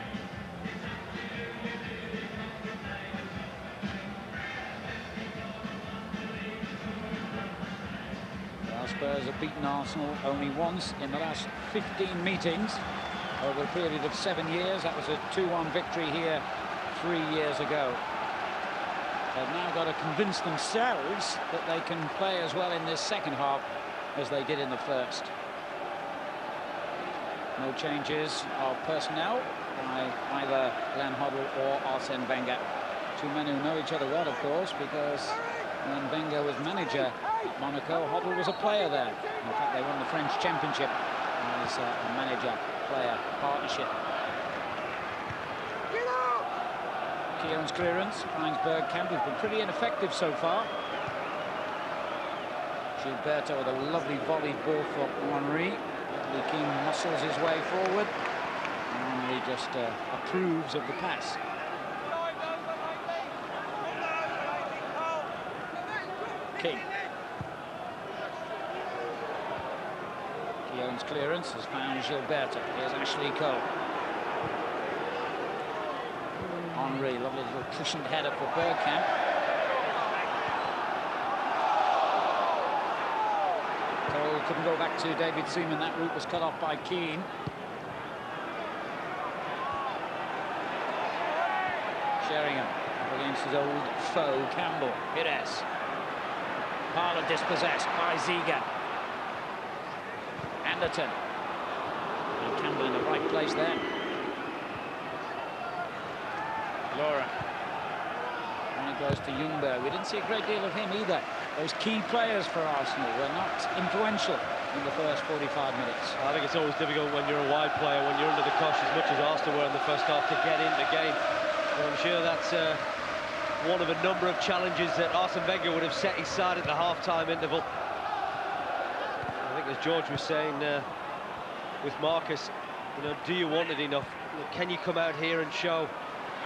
[SPEAKER 2] Spurs have beaten Arsenal only once in the last 15 meetings over a period of 7 years. That was a 2-1 victory here 3 years ago. They've now got to convince themselves that they can play as well in this second half as they did in the first. No changes of personnel by either Glenn Hoddle or Arsene Wenger. Two men who know each other well, of course, because when Wenger was manager at Monaco, Hoddle was a player there. In fact, they won the French Championship as a manager-player partnership. Keown's clearance finds Bergkamp, who's been pretty ineffective so far. Gilberto with a lovely volleyed ball for Henry. Keane muscles his way forward. And Henry just approves of the pass. King. Keown's clearance has found Gilberto. Here's Ashley Cole. Henry, lovely little cushioned header for Bergkamp. Cole couldn't go back to David Seaman. That route was cut off by Keane. Sheringham up against his old foe, Campbell. Pirès. Parlour dispossessed by Ziege. Anderton. And Campbell in the right place there. Laura. And it goes to Ljungberg. We didn't see a great deal of him either. Those key players for Arsenal were not influential in the first 45 minutes.
[SPEAKER 3] I think it's always difficult when you're a wide player, when you're under the cosh as much as Arsenal were in the first half, to get in the game. And I'm sure that's one of a number of challenges that Arsene Wenger would have set his side at the half-time interval. I think, as George was saying with Marcus, you know, do you want it enough? Can you come out here and show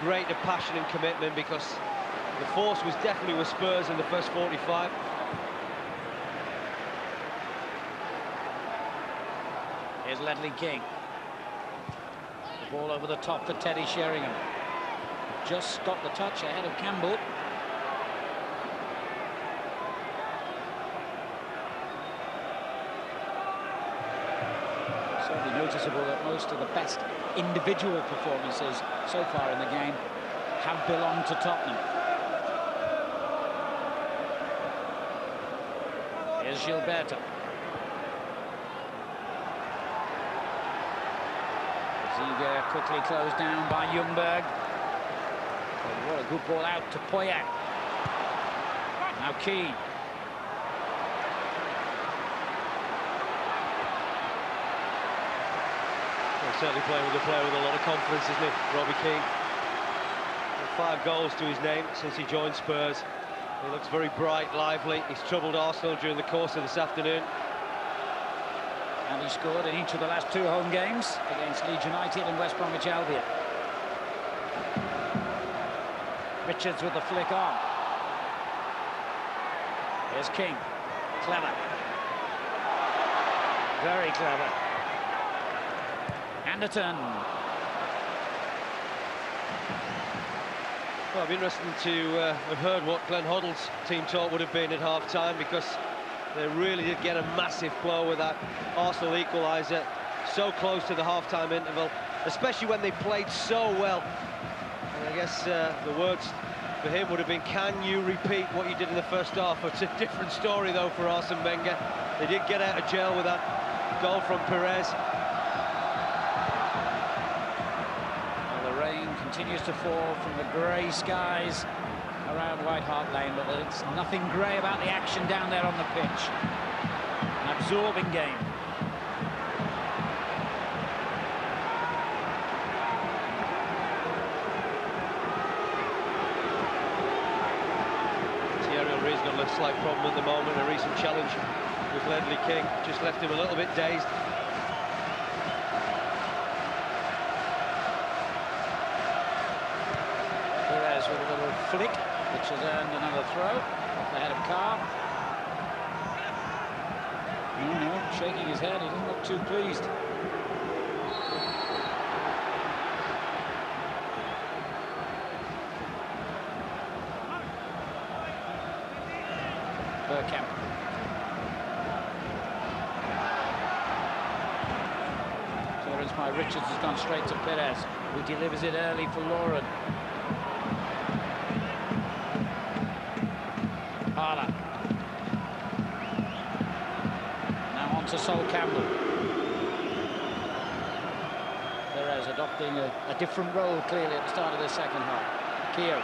[SPEAKER 3] greater passion and commitment? Because the force was definitely with Spurs in the first 45.
[SPEAKER 2] Here's Ledley King. The ball over the top for Teddy Sheringham. Just got the touch ahead of Campbell. Certainly noticeable that most of the best individual performances so far in the game have belonged to Tottenham. Here's Gilberto. Ziege quickly closed down by Ljungberg. Oh, what a good ball out to Poyet. Now Keane.
[SPEAKER 3] Certainly playing with a player with a lot of confidence, isn't he, Robbie Keane? 5 goals to his name since he joined Spurs. He looks very bright, lively. He's troubled Arsenal during the course of this afternoon.
[SPEAKER 2] And he scored in each of the last 2 home games against Leeds United and West Bromwich Albion. Richards with the flick on. Here's King. Clever. Very clever. Anderton.
[SPEAKER 3] Well, it'll be interesting to have heard what Glenn Hoddle's team talk would have been at half-time, because they really did get a massive blow with that Arsenal equaliser so close to the half-time interval, especially when they played so well. And I guess the words for him would have been, can you repeat what you did in the first half? It's a different story, though, for Arsene Wenger. They did get out of jail with that goal from Pirès.
[SPEAKER 2] Continues to fall from the grey skies around White Hart Lane, but there's nothing grey about the action down there on the pitch. An absorbing game.
[SPEAKER 3] Thierry Henry's got a slight problem at the moment. A recent challenge with Ledley King just left him a little bit dazed.
[SPEAKER 2] With a little flick, which has earned another throw off the head of Carr. No, shaking his head, he doesn't look too pleased. Bergkamp. Clearance by Richards has gone straight to Pirès, who delivers it early for Lauren. Now on to Sol Campbell. Pirès adopting a different role clearly at the start of the second half. Keogh.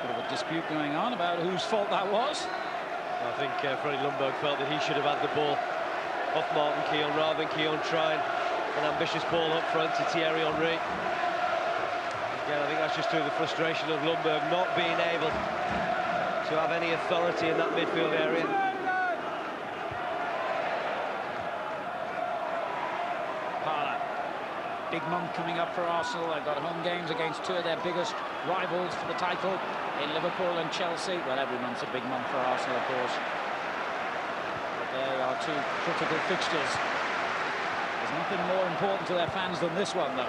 [SPEAKER 2] Bit of a dispute going on about whose fault that was.
[SPEAKER 3] I think Freddie Ljungberg felt that he should have had the ball off Martin Keown rather than Keown trying an ambitious ball up front to Thierry Henry. Again, I think that's just through the frustration of Ljungberg not being able to have any authority in that midfield area.
[SPEAKER 2] Parler. Big month coming up for Arsenal. They've got home games against 2 of their biggest rivals for the title in Liverpool and Chelsea. Well, every month's a big month for Arsenal, of course. But they are 2 critical fixtures. There's nothing more important to their fans than this one, though.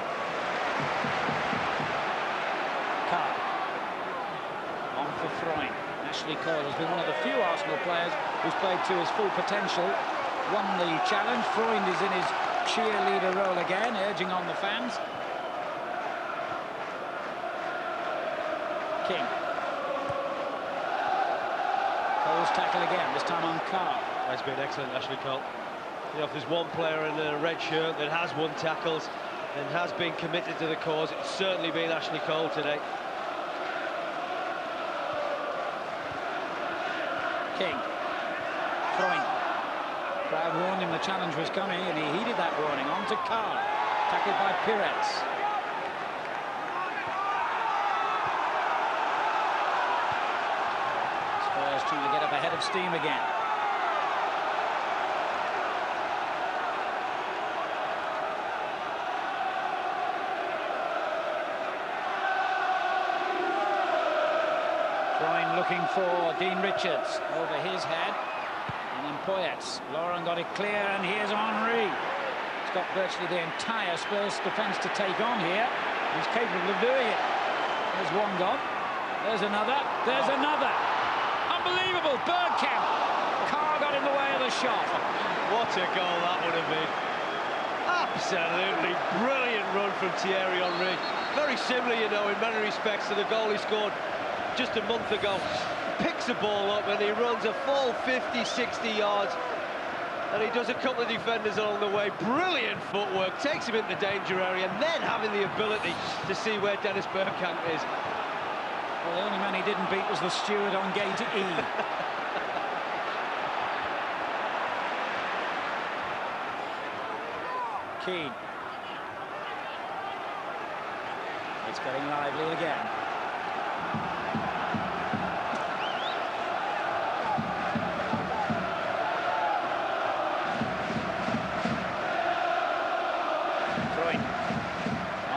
[SPEAKER 2] Carr. On for throwing. Ashley Cole has been one of the few Arsenal players who's played to his full potential. Won the challenge. Freund is in his cheerleader role again, urging on the fans. King. Cole's tackle again, this time on Carr.
[SPEAKER 3] That's been excellent, Ashley Cole. You know, if there's one player in a red shirt that has won tackles, and has been committed to the cause. It's certainly been Ashley Cole today.
[SPEAKER 2] King. Throwing. Crowd warned him the challenge was coming, and he heeded that warning. On to Carr. Tackled by Pirès. Spurs trying to get up ahead of steam again. Looking for Dean Richards over his head, and then Pirès. Laurent got it clear, and here's Henry. He's got virtually the entire Spurs defence to take on here. He's capable of doing it. There's one gone. There's another. There's another. Unbelievable. Bergkamp. Carr got in the way of the shot.
[SPEAKER 3] What a goal that would have been. Absolutely brilliant run from Thierry Henry. Very similar, you know, in many respects to the goal he scored just a month ago. Picks the ball up and he runs a full 50, 60 yards. And he does a couple of defenders along the way. Brilliant footwork, takes him into the danger area, and then having the ability to see where Dennis Bergkamp is.
[SPEAKER 2] Well, the only man he didn't beat was the steward on gate E. Keane. It's getting lively again.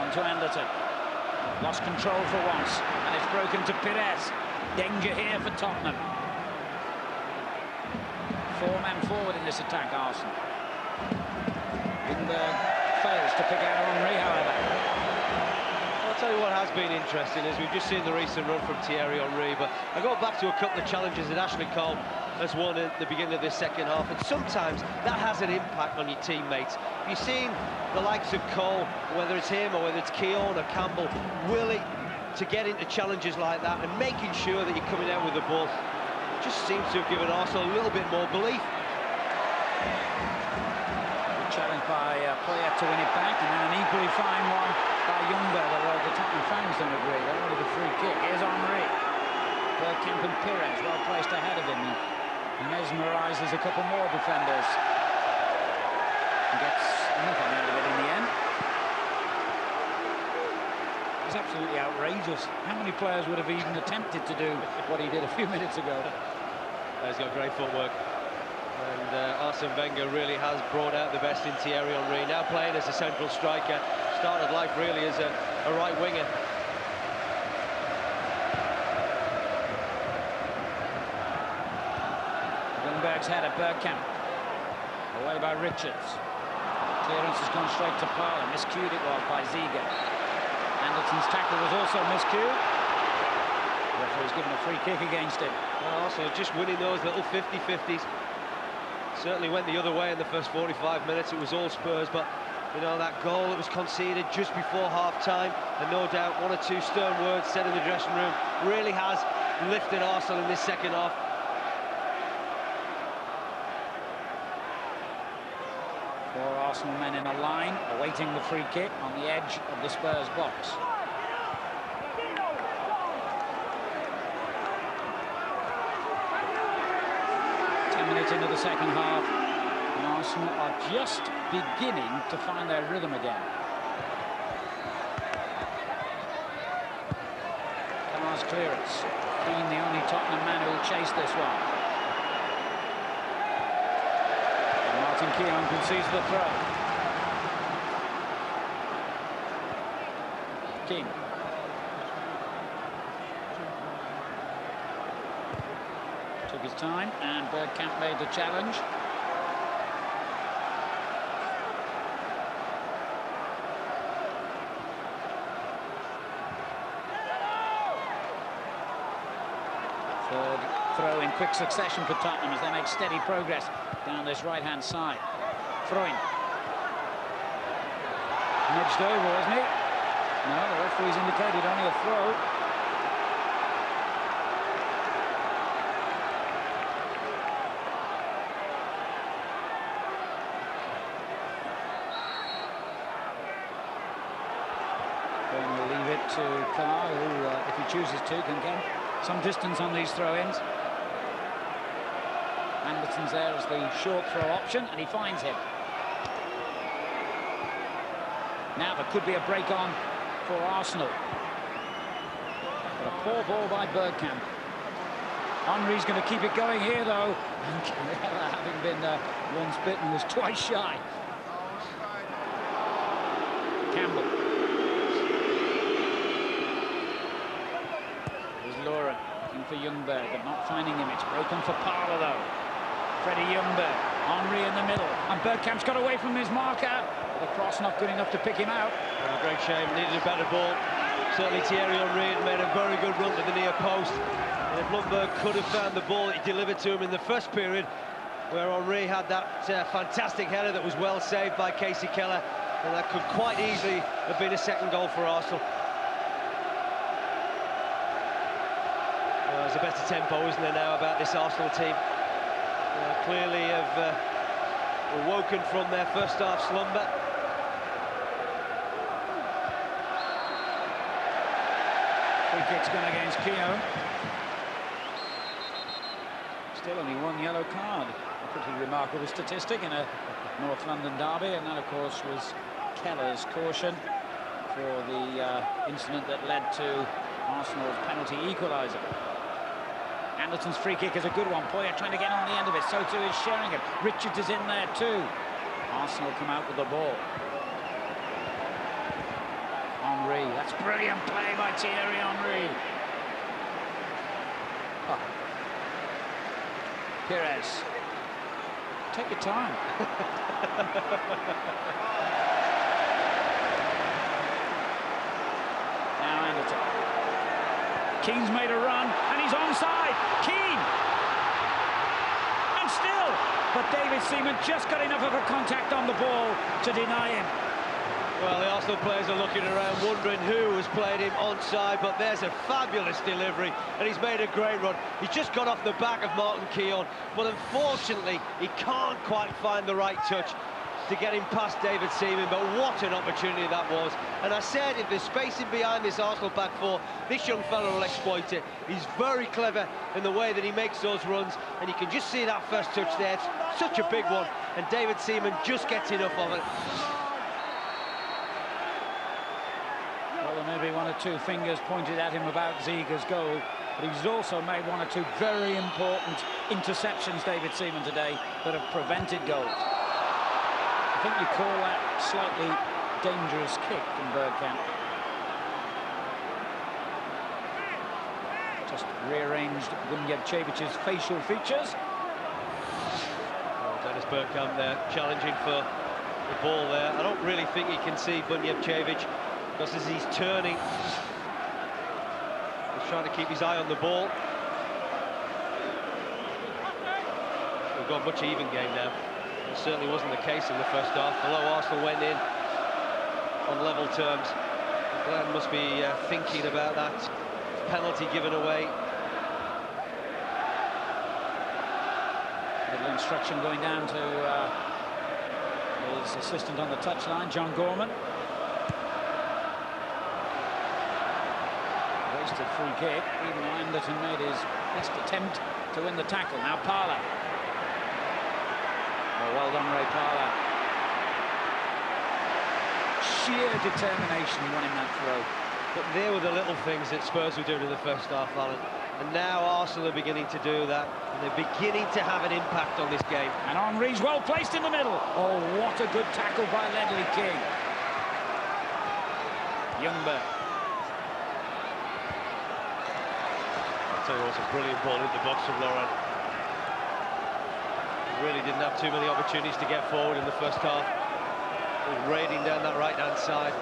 [SPEAKER 2] To Anderton. Lost control for once, and it's broken to Pirès. Danger here for Tottenham. 4 men forward in this attack, Arsenal. Lindbergh fails to pick out Henry, however.
[SPEAKER 3] I'll tell you what has been interesting is we've just seen the recent run from Thierry Henry, but I go back to a couple of challenges that Ashley Cole has won at the beginning of this second half, and sometimes that has an impact on your teammates. You've seen the likes of Cole, whether it's him or whether it's Keown or Campbell, willing to get into challenges like that and making sure that you're coming out with the ball. Just seems to have given Arsenal a little bit more belief.
[SPEAKER 2] Good challenge by Poyet to win it back, and then an equally fine one by Younger, although the Tottenham fans don't agree. They wanted a free kick. Here's Henry. Bergkamp and Pirès well placed ahead of him. He mesmerises a couple more defenders. He gets nothing out of it in the end. It's absolutely outrageous. How many players would have even attempted to do what he did a few minutes ago?
[SPEAKER 3] He's got great footwork. And Arsene Wenger really has brought out the best in Thierry Henry. Now playing as a central striker. Started life really as a right winger.
[SPEAKER 2] Lindbergh's header, Bergkamp. Away by Richards. Clearance has gone straight to Parler. Miscued it was by Ziege. Anderton's tackle was also miscued. The referee's given a free kick against him.
[SPEAKER 3] Well, also just winning those little 50-50s. Certainly went the other way in the first 45 minutes. It was all Spurs, but you know, that goal that was conceded just before half-time, and no doubt 1 or 2 stern words said in the dressing room, really has lifted Arsenal in this second half.
[SPEAKER 2] Four Arsenal men in a line, awaiting the free kick on the edge of the Spurs box. Into the second half, and Arsenal are just beginning to find their rhythm again. Carr's clearance. Keane, the only Tottenham man who will chase this one. And Martin Keown concedes the throw. King. Took his time, and Bergkamp made the challenge. Third throw in quick succession for Tottenham as they make steady progress down this right-hand side. Throwing. Nudged over, wasn't he? No, the referee's indicated only a throw. it to Carr, who, if he chooses to, can get some distance on these throw-ins. Anderson's there as the short throw option, and he finds him. Now there could be a break on for Arsenal. But a poor ball by Bergkamp. Henry's going to keep it going here, though. Having been once bitten, was twice shy. Campbell. There's Lauren looking for Ljungberg, but not finding him. It's broken for Parler, though. Freddie Ljungberg, Henry in the middle, and Bergkamp's got away from his marker. The cross not good enough to pick him out.
[SPEAKER 3] Well, a great shame, needed a better ball. Certainly Thierry Henry had made a very good run to the near post. And if Ljungberg could have found the ball that he delivered to him in the first period, where Henry had that fantastic header that was well saved by Casey Keller, and that could quite easily have been a second goal for Arsenal. Well, there's a better tempo, isn't there, now, about this Arsenal team? Clearly have awoken from their first half slumber.
[SPEAKER 2] Free kick's gone against Keown. Still only one yellow card. A pretty remarkable statistic in a North London derby, and that, of course, was Keller's caution for the incident that led to Arsenal's penalty equaliser. Anderson's free kick is a good one. Poyer trying to get on the end of it. So too is Sheringham. Richards is in there too. Arsenal come out with the ball. Henry. That's brilliant play by Thierry Henry. Oh. Pirès. Take your time. Now Anderson. Keane's made a run, and he's onside. Keane! And still, but David Seaman just got enough of a contact on the ball to deny him.
[SPEAKER 3] Well, the Arsenal players are looking around, wondering who has played him onside, but there's a fabulous delivery, and he's made a great run. He's just got off the back of Martin Keown, but unfortunately, he can't quite find the right touch to get him past David Seaman, but what an opportunity that was. And I said, if there's spacing behind this Arsenal back four, this young fellow will exploit it. He's very clever in the way that he makes those runs, and you can just see that first touch there. It's such a big one, and David Seaman just gets enough of it.
[SPEAKER 2] Well, there may be one or two fingers pointed at him about Ziege's goal, but he's also made one or two very important interceptions, David Seaman, today, that have prevented goals. I think you call that slightly dangerous kick from Bergkamp. Just rearranged Bunjevcevich's facial features.
[SPEAKER 3] Oh, Dennis Bergkamp there, challenging for the ball there. I don't really think he can see Bunjevcevic, because as he's turning, he's trying to keep his eye on the ball. We've got a much even game now. It certainly wasn't the case in the first half. Although Arsenal went in on level terms, Glenn must be thinking about that penalty given away.
[SPEAKER 2] Little instruction going down to his assistant on the touchline, John Gorman. Wasted free kick, even though Anderton made his best attempt to win the tackle. Now Parler. Oh, well done, Ray Parler. Sheer determination won him that throw.
[SPEAKER 3] But there were the little things that Spurs were doing in the first half, Alan. And now Arsenal are beginning to do that. And they're beginning to have an impact on this game.
[SPEAKER 2] And Henry's well placed in the middle. Oh, what a good tackle by Ledley King. Ljungberg.
[SPEAKER 3] I'll tell you what's a brilliant ball into the box from Laurent. Really didn't have too many opportunities to get forward in the first half. He was raiding down that right-hand side.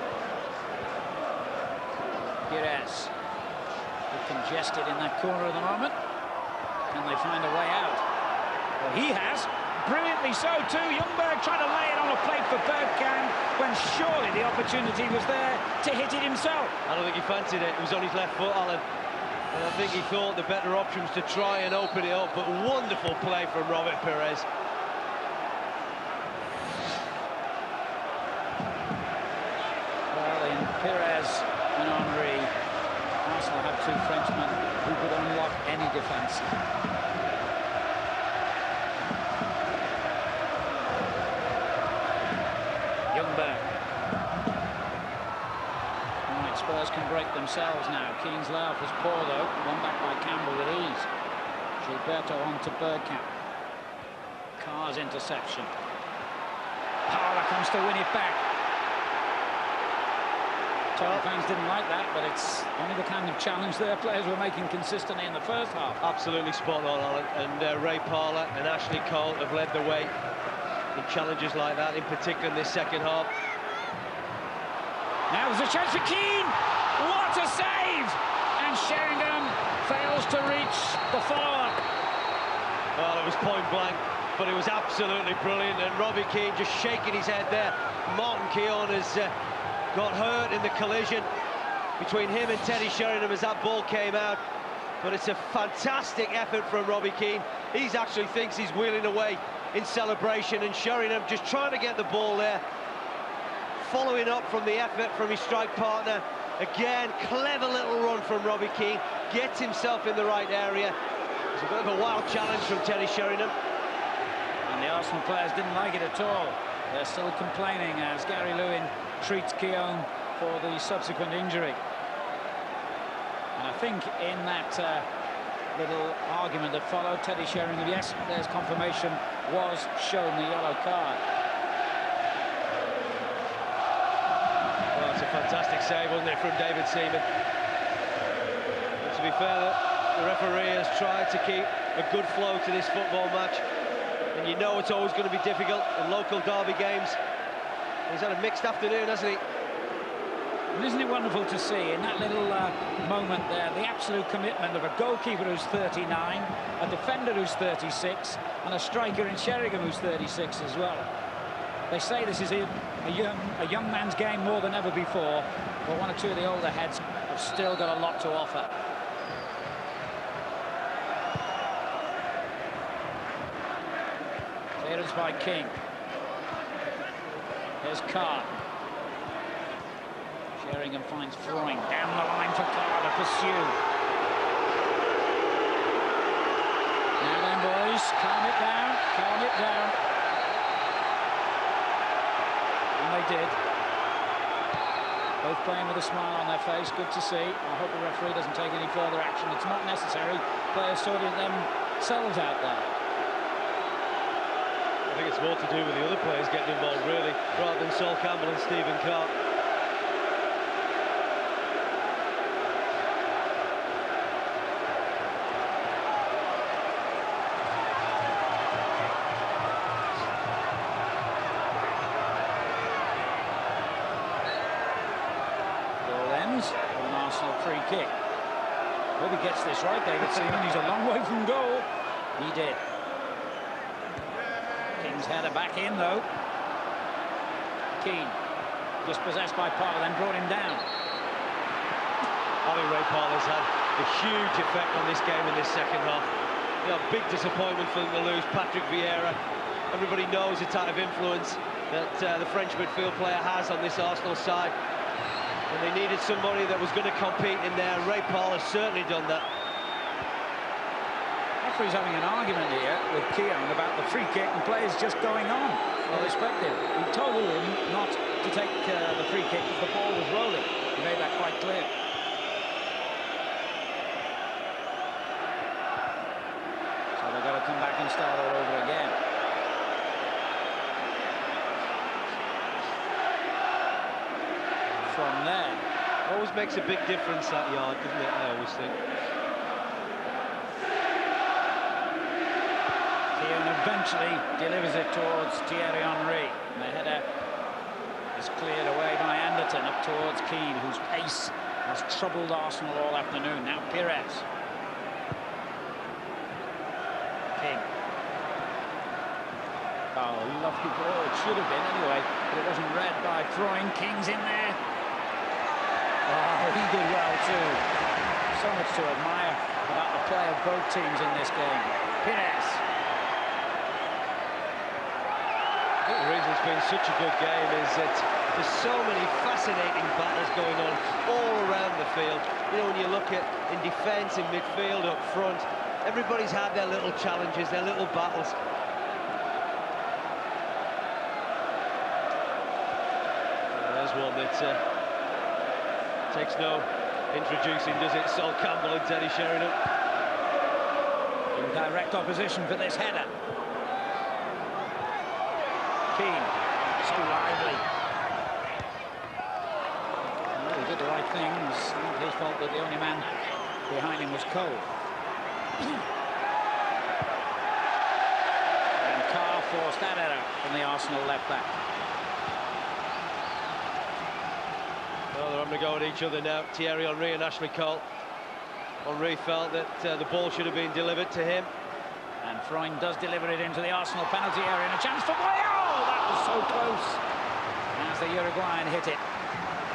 [SPEAKER 2] Pirès. They're congested in that corner at the moment. Can they find a way out? Well, he has. Brilliantly so, too. Ljungberg trying to lay it on a plate for Bergkamp, when surely the opportunity was there to hit it himself.
[SPEAKER 3] I don't think he fancied it. It was on his left foot, Alan. And I think he thought the better option was to try and open it up, but wonderful play from Robert Pirès.
[SPEAKER 2] Well, in Pirès and Henry, Arsenal have two Frenchmen who could unlock any defence. Youngberg. Right, Spurs can break themselves now. Keane's layoff was poor though. Won back by Campbell with ease. Gilberto on to Bergkamp. Carr's interception. Parler comes to win it back. Tottenham fans didn't like that, but it's only the kind of challenge their players were making consistently in the first half.
[SPEAKER 3] Absolutely spot on, Alan. And Ray Parler and Ashley Cole have led the way in challenges like that, in particular in this second half.
[SPEAKER 2] Now there's a chance for Keane. What a save! And Sheringham fails to reach the follow-up.
[SPEAKER 3] Well, it was point blank, but it was absolutely brilliant. And Robbie Keane just shaking his head there. Martin Keown has got hurt in the collision between him and Teddy Sheringham as that ball came out. But it's a fantastic effort from Robbie Keane. He actually thinks he's wheeling away in celebration, and Sheringham just trying to get the ball there. Following up from the effort from his strike partner. Again, clever little run from Robbie Keane. Gets himself in the right area. It's a bit of a wild challenge from Teddy Sheringham.
[SPEAKER 2] And the Arsenal players didn't like it at all. They're still complaining as Gary Lewin treats Keown for the subsequent injury. And I think in that little argument that followed, Teddy Sheringham, yes, there's confirmation, was shown the yellow card.
[SPEAKER 3] Well, it's a fantastic save, wasn't it, from David Seaman? But to be fair, the referee has tried to keep a good flow to this football match. And you know it's always going to be difficult in local derby games. He's had a mixed afternoon, hasn't he?
[SPEAKER 2] And isn't it wonderful to see in that little moment there, the absolute commitment of a goalkeeper who's 39, a defender who's 36, and a striker in Sheringham who's 36 as well. They say this is a young man's game more than ever before, but one or two of the older heads have still got a lot to offer. Clearance by King. Here's Carr. Sheringham finds throwing down the line for Carr to pursue. Now then, boys, calm it down, calm it down. And they did. Both playing with a smile on their face, good to see. I hope the referee doesn't take any further action. It's not necessary. Players sorting themselves out there.
[SPEAKER 3] I think it's more to do with the other players getting involved, really, rather than Sol Campbell and Stephen Carr.
[SPEAKER 2] Ball ends with an Arsenal free kick. Hope he gets this right, David Seaman. He's a long way from goal. He did. King's header back in, though. Keane, dispossessed by Parler, then brought him down.
[SPEAKER 3] I think Ray Parler's had a huge effect on this game in this second half. You know, big disappointment for them to lose Patrick Vieira. Everybody knows the type of influence that the French midfield player has on this Arsenal side. And they needed somebody that was going to compete in there. Ray Parler's certainly done that.
[SPEAKER 2] He's having an argument here with Keown about the free kick, and players just going on. Well, respective. He told him not to take the free kick if the ball was rolling. He made that quite clear. So they've got to come back and start all over again. From there.
[SPEAKER 3] Always makes a big difference, that yard, doesn't it? I always think.
[SPEAKER 2] Eventually delivers it towards Thierry Henry. And the header is cleared away by Anderton up towards Keane, whose pace has troubled Arsenal all afternoon. Now Pirès. King. Oh, lovely ball. It should have been anyway, but it wasn't read by throwing. King's in there. Oh, he did well too. So much to admire about the play of both teams in this game. Pirès.
[SPEAKER 3] the reason it's been such a good game is that there's so many fascinating battles going on all around the field. You know, when you look at in defence, in midfield, up front, everybody's had their little challenges, their little battles. There's one that takes no introducing, does it? Sol Campbell and Teddy Sheringham.
[SPEAKER 2] In direct opposition for this header. Keane, so lively. Well, he did the right things. It's not his fault that the only man behind him was Cole. And Carr forced that error from the Arsenal left-back.
[SPEAKER 3] Well, they're having a go at each other now, Thierry Henry and Ashley Cole. Henry felt that the ball should have been delivered to him.
[SPEAKER 2] And Freund does deliver it into the Arsenal penalty area, and a chance for Boy. Oh, that was so close. As the Uruguayan hit it.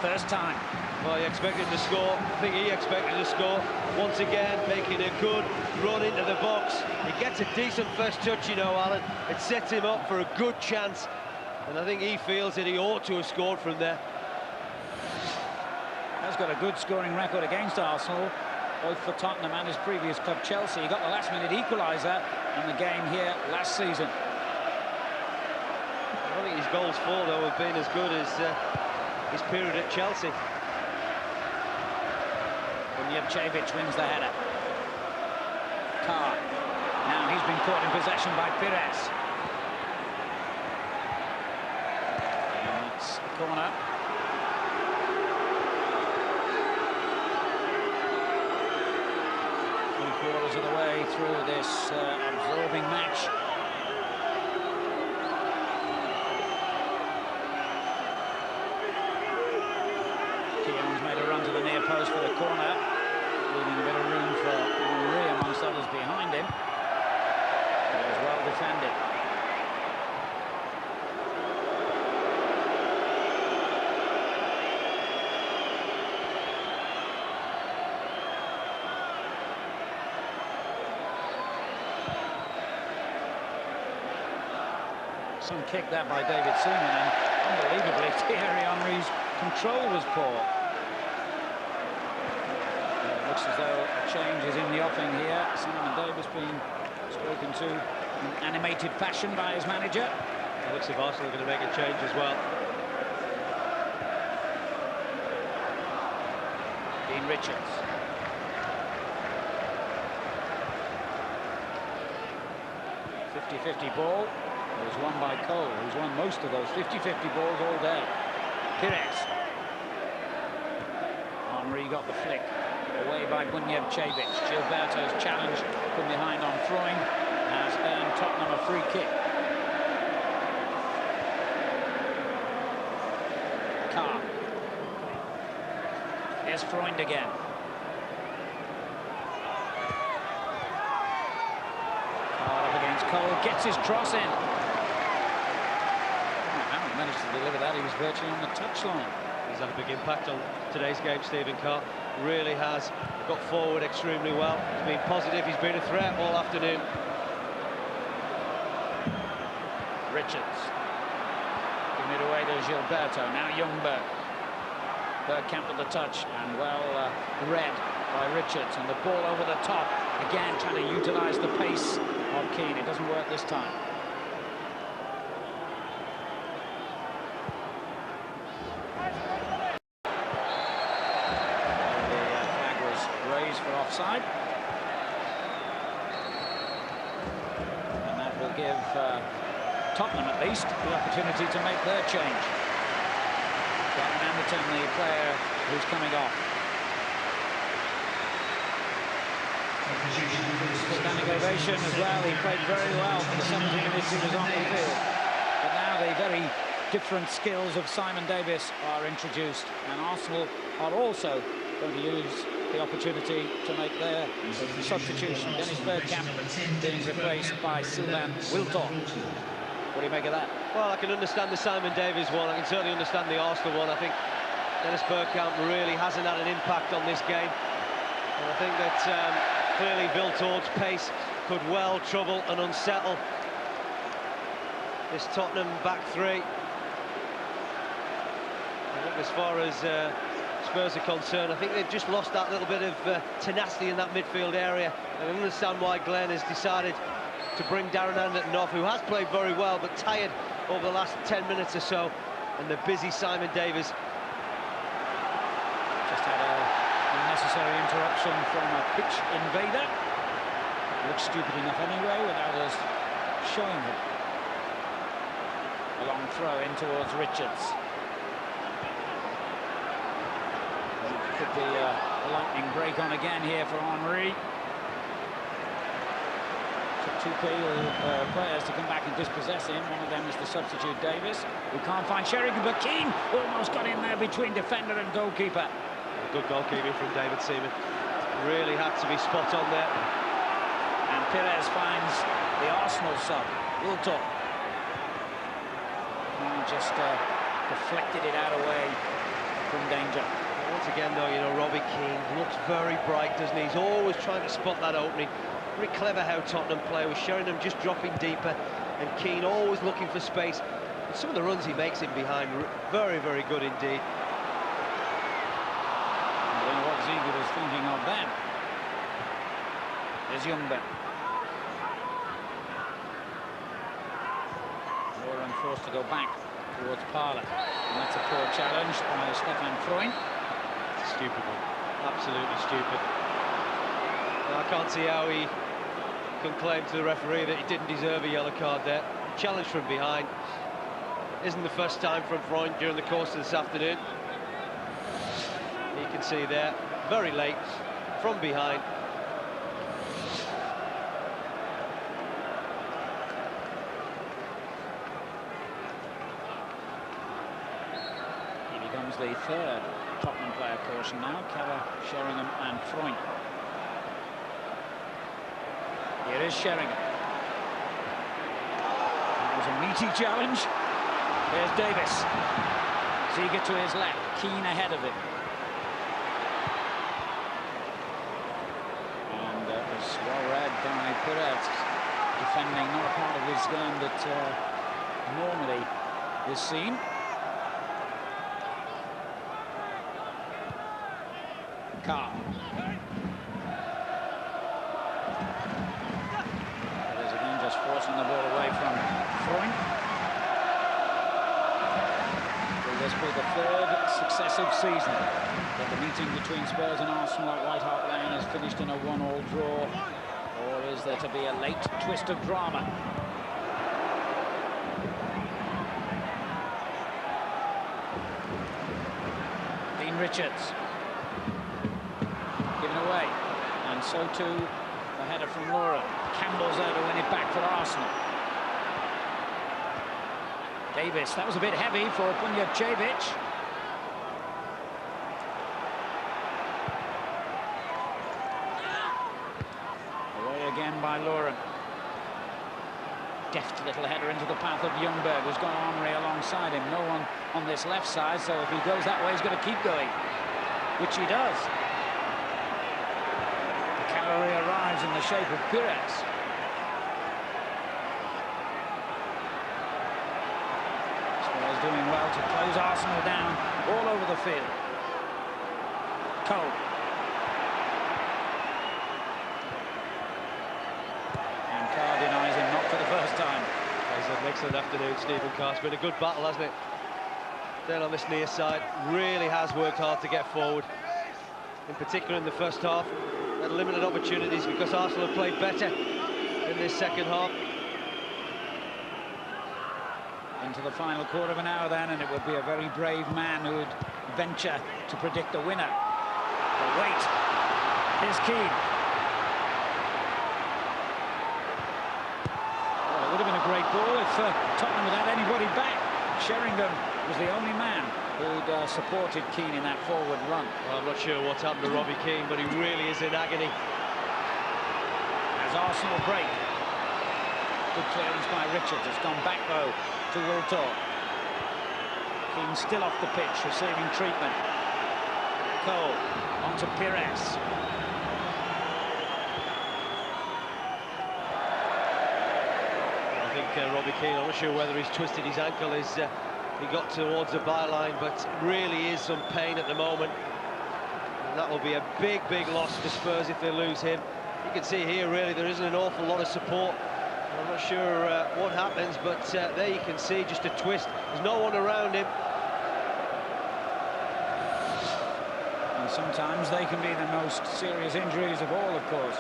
[SPEAKER 2] First time.
[SPEAKER 3] Well, he expected to score. I think he expected to score. Once again, making a good run into the box. He gets a decent first touch, you know, Alan. It sets him up for a good chance. And I think he feels that he ought to have scored from there.
[SPEAKER 2] Has got a good scoring record against Arsenal, both for Tottenham and his previous club Chelsea. He got the last-minute equaliser in the game here last season.
[SPEAKER 3] I think his goals for, though, have been as good as his period at Chelsea.
[SPEAKER 2] Ziege wins the header. Carr. Now he's been caught in possession by Pirès. And it's a corner. 3/4 of the way through this absorbing match. Keown's made a run to the near post for the corner, leaving a bit of room for Henry amongst others behind him. It was well defended. Some kick that by David Seaman, and unbelievably Thierry Henry's control was poor. It looks as though a change is in the offing here. Simon Davies being spoken to in animated fashion by his manager.
[SPEAKER 3] It looks as if Arsenal are going to make a change as well.
[SPEAKER 2] Dean Richards. .50-50 ball. It was won by Cole, who's won most of those 50-50 balls all day. Pirès. Henry got the flick. Away by Ziege. Gilberto's challenge from behind on Freund has earned Tottenham a free kick. Carr. Here's Freund again. Carr up against Cole, gets his cross in. Managed to deliver that. He was virtually on the touchline.
[SPEAKER 3] He's had a big impact on today's game, Stephen Carr. Really has got forward extremely well. He's been positive, he's been a threat all afternoon.
[SPEAKER 2] Richards. Giving it away to Gilberto. Now Ljungberg. Bergkamp at the touch, and well read by Richards. And the ball over the top. Again, trying to utilise the pace of Keane. It doesn't work this time. For offside, and that will give Tottenham at least the opportunity to make their change. Darren Anderton, the player who's coming off. Standing ovation as well. He played very well for the 17 minutes he was on the field. But now the very different skills of Simon Davies are introduced, and Arsenal are also going to use the opportunity to make their substitution. Dennis Bergkamp being replaced by Sylvain Wiltord. What do you make of that?
[SPEAKER 3] Well, I can understand the Simon Davies one. I can certainly understand the Arsenal one. I think Dennis Bergkamp really hasn't had an impact on this game. And I think that clearly Wiltord's pace could well trouble and unsettle this Tottenham back three. I think as far as Spurs are concerned, I think they've just lost that little bit of tenacity in that midfield area. And I understand why Glenn has decided to bring Darren Anderton off, who has played very well, but tired over the last 10 minutes or so. And the busy Simon Davies.
[SPEAKER 2] Just had a unnecessary interruption from a pitch invader. Looks stupid enough anyway, without us showing it. A long throw in towards Richards. Could be a lightning break on again here for Henry. Took two players to come back and dispossess him. One of them is the substitute Davis, who can't find Sheringham, but Keane almost got in there between defender and goalkeeper.
[SPEAKER 3] Good goalkeeping from David Seaman. Really had to be spot on there.
[SPEAKER 2] And Pirès finds the Arsenal sub, Wiltor. And just deflected it out away from danger.
[SPEAKER 3] Once again, though, you know, Robbie Keane looks very bright, doesn't he? He's always trying to spot that opening. Very clever how Tottenham play, with Sheringham just dropping deeper, and Keane always looking for space. And some of the runs he makes in behind, very, very good indeed.
[SPEAKER 2] I don't know what Ziege was thinking of then. There's Youngberg. Lauren forced to go back towards Parler. And that's a poor challenge by Stefan Freund.
[SPEAKER 3] Stupid one, absolutely stupid. I can't see how he can claim to the referee that he didn't deserve a yellow card there. Challenge from behind. Isn't the first time from Freund during the course of this afternoon. You can see there, very late, from behind.
[SPEAKER 2] He becomes the third Tottenham player caution now. Keller, Sheringham and Freund. Here is Sheringham. That was a meaty challenge. There's Davis. Ziege to his left, Keane ahead of him. And that was well read by Pirès, defending not a part of his game that normally is seen. Carr. That is again just forcing the ball away from Freund. Will this be the third successive season that the meeting between Spurs and Arsenal at White Hart Lane has finished in a 1-1 draw? Or is there to be a late twist of drama? Dean Richards. Given away, and so too the header from Laura. Campbell's there to win it back for Arsenal. Davis, that was a bit heavy for Punjacevic. Away again by Lauren. Deft little header into the path of Youngberg, who's got Henry alongside him. No one on this left side, so if he goes that way, he's going to keep going, which he does. Cavalry arrives in the shape of Pirès. Spurs doing well to close Arsenal down all over the field. Cole. And Carr denies him, not for the first time.
[SPEAKER 3] He's had an excellent afternoon, Stephen Carr. It's been a good battle, hasn't it? Then on this near side, really has worked hard to get forward. In particular in the first half. Had limited opportunities because Arsenal have played better in this second half.
[SPEAKER 2] Into the final quarter of an hour then, and it would be a very brave man who would venture to predict the winner. But wait, here's Keane. Well, it would have been a great ball if Tottenham had had anybody back. Sheringham was the only man who'd supported Keane in that forward run.
[SPEAKER 3] Well, I'm not sure what's happened to Robbie Keane, but he really is in agony.
[SPEAKER 2] As Arsenal break. Good clearance by Richards. It's gone back, though, to Wiltor. Keane still off the pitch, receiving treatment. Cole onto Pirès.
[SPEAKER 3] I think Robbie Keane. I'm not sure whether he's twisted his ankle as he got towards the byline, but really is some pain at the moment. And that will be a big, big loss to Spurs if they lose him. You can see here, really, there isn't an awful lot of support. I'm not sure what happens, but there you can see just a twist. There's no one around him.
[SPEAKER 2] And sometimes they can be the most serious injuries of all, of course.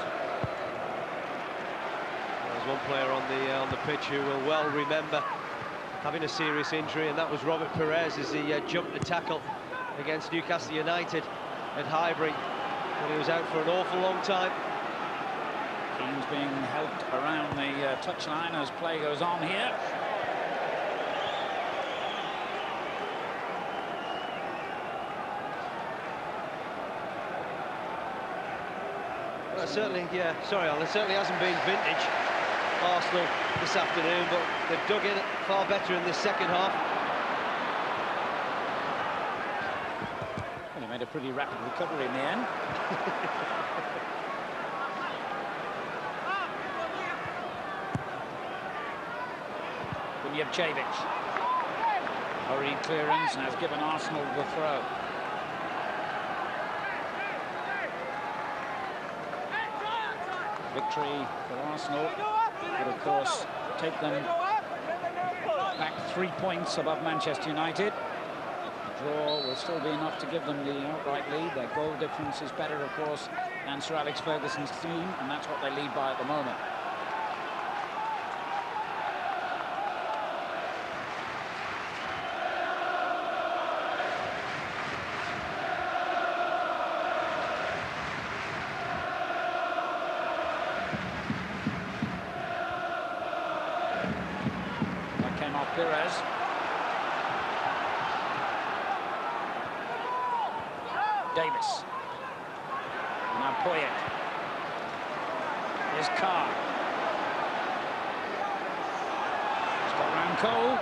[SPEAKER 3] There's one player on the pitch who will well remember having a serious injury, and that was Robert Pirès as he jumped the tackle against Newcastle United at Highbury when he was out for an awful long time.
[SPEAKER 2] Keane's being helped around the touchline as play goes on here.
[SPEAKER 3] Well, certainly, yeah, sorry, Alan, it certainly hasn't been vintage Arsenal this afternoon, but they've dug in far better in this second half.
[SPEAKER 2] Well, he made a pretty rapid recovery in the end. Ziege. Hurried clearance has given Arsenal the throw. Victory for Arsenal would, of course, take them back 3 points above Manchester United. A draw will still be enough to give them the outright lead. Their goal difference is better, of course, than Sir Alex Ferguson's team, and that's what they lead by at the moment. Pirès. Davis. Now Poyet. Here's Carr. He's got round Cole.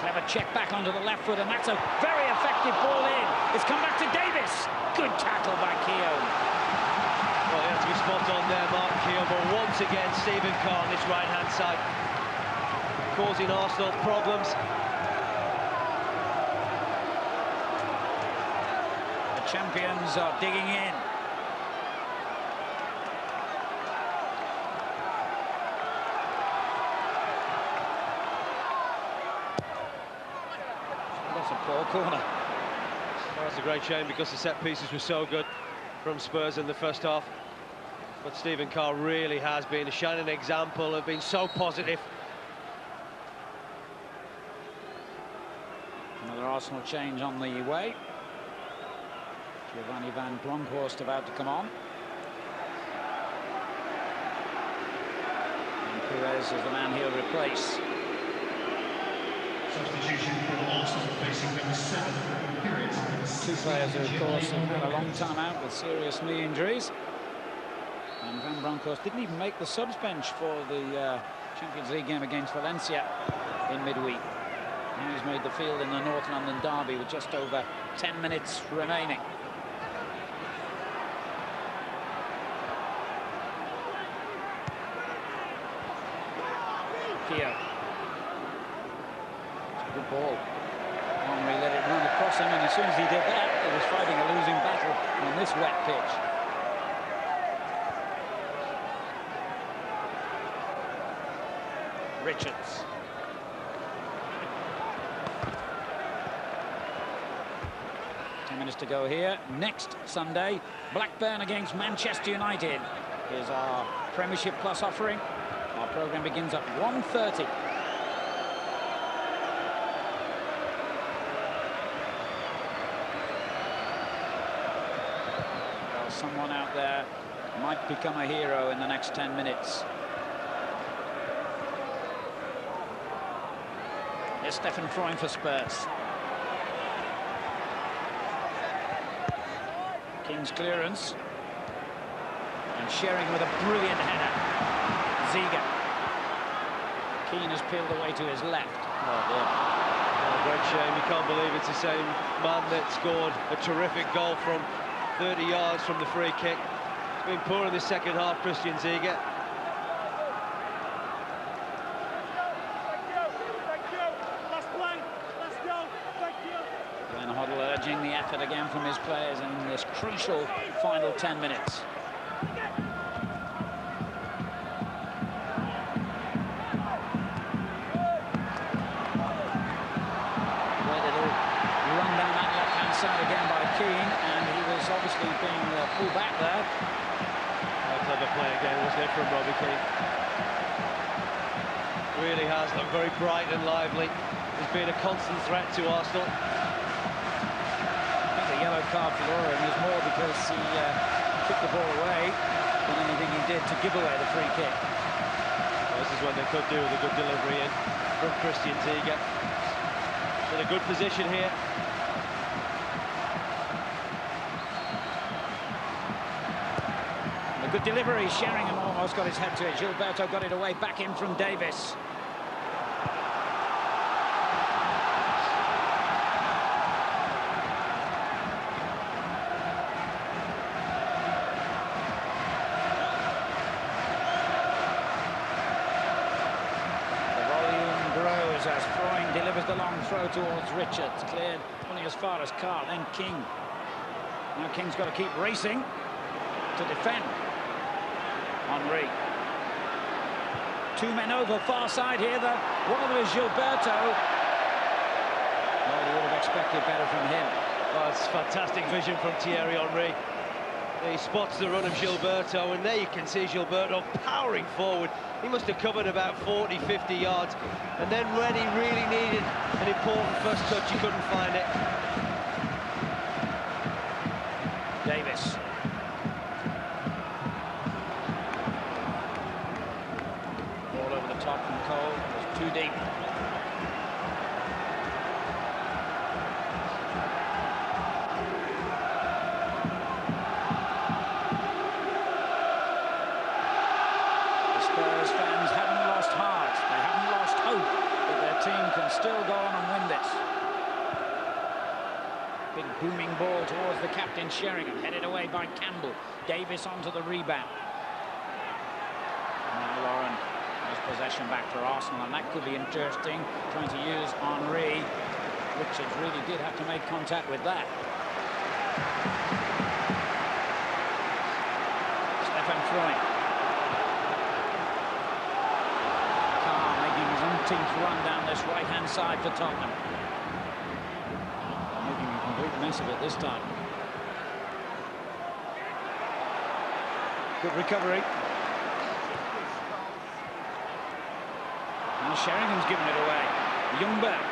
[SPEAKER 2] Clever check back onto the left foot, and that's a very effective ball in. It's come back to Davis. Good tackle by Keown.
[SPEAKER 3] Well, he had to be spot on there, Mark Keown, but once again, Stephen Carr on this right-hand side, causing Arsenal problems.
[SPEAKER 2] The champions are digging in. That's a poor corner.
[SPEAKER 3] Well, that's a great shame because the set pieces were so good from Spurs in the first half. But Stephen Carr really has been a shining example of being so positive.
[SPEAKER 2] Another Arsenal change on the way. Giovanni van Bronckhorst about to come on. And Pirès is the man he'll replace.
[SPEAKER 5] Substitution for Arsenal facing number 7, Pirès.
[SPEAKER 2] Two players who, of course, have had a long time out with serious knee injuries. And Van Bronckhorst didn't even make the subs bench for the Champions League game against Valencia in midweek. Now he's made the field in the North London derby with just over 10 minutes remaining. Keown. It's a good ball. Henry let it run across him, and as soon as he did that, he was fighting a losing battle on this wet pitch. Richards. Minutes to go here. Next Sunday, Blackburn against Manchester United is our Premiership Plus offering. Our programme begins at 1:30. Well, someone out there might become a hero in the next 10 minutes. Here's Stefan Freund for Spurs. King's clearance. And Sheringham with a brilliant header. Ziege. Keane has peeled away to his left.
[SPEAKER 3] Oh, yeah. Oh, great shame. You can't believe it's the same man that scored a terrific goal from 30 yards from the free kick. It's been poor in the second half, Christian Ziege.
[SPEAKER 2] And Hoddle urging the effort again from his players in this crucial final 10 minutes. Great little run down that left-hand side again by Keane, and he was obviously being pulled back there.
[SPEAKER 3] A clever play again, wasn't it, from Robbie Keane? Really has looked very bright and lively. He's been a constant threat to Arsenal.
[SPEAKER 2] I think the yellow card for Lauren was more because he kicked the ball away than anything he did to give away the free kick.
[SPEAKER 3] Well, this is when they could do with a good delivery in from Christian Ziege. In a good position here.
[SPEAKER 2] A good delivery. Sheringham almost got his head to it. Gilberto got it away, back in from Davis. As Freund delivers the long throw towards Richards, cleared only as far as Carr, then King. Now King's got to keep racing to defend. Henry. Two men over, far side here. One of them is Gilberto. Well, you would have expected better from him.
[SPEAKER 3] Oh, it's fantastic vision from Thierry Henry. He spots the run of Gilberto, and there you can see Gilberto powering forward. He must have covered about 40, 50 yards. And then when he really needed an important first touch, he couldn't find it.
[SPEAKER 2] Davis. Ball over the top from Cole. It was too deep. Spurs fans haven't lost heart, they haven't lost hope that their team can still go on and win this. Big booming ball towards the captain Sheringham, headed away by Campbell. Davis onto the rebound. And now Lauren has possession back for Arsenal, and that could be interesting, trying to use Henry. Richards really did have to make contact with that. Stefan Freund. Umpteenth run down this right-hand side for Tottenham. Making a complete mess of it this time. Good recovery. Now Sheringham's given it away. Ljungberg.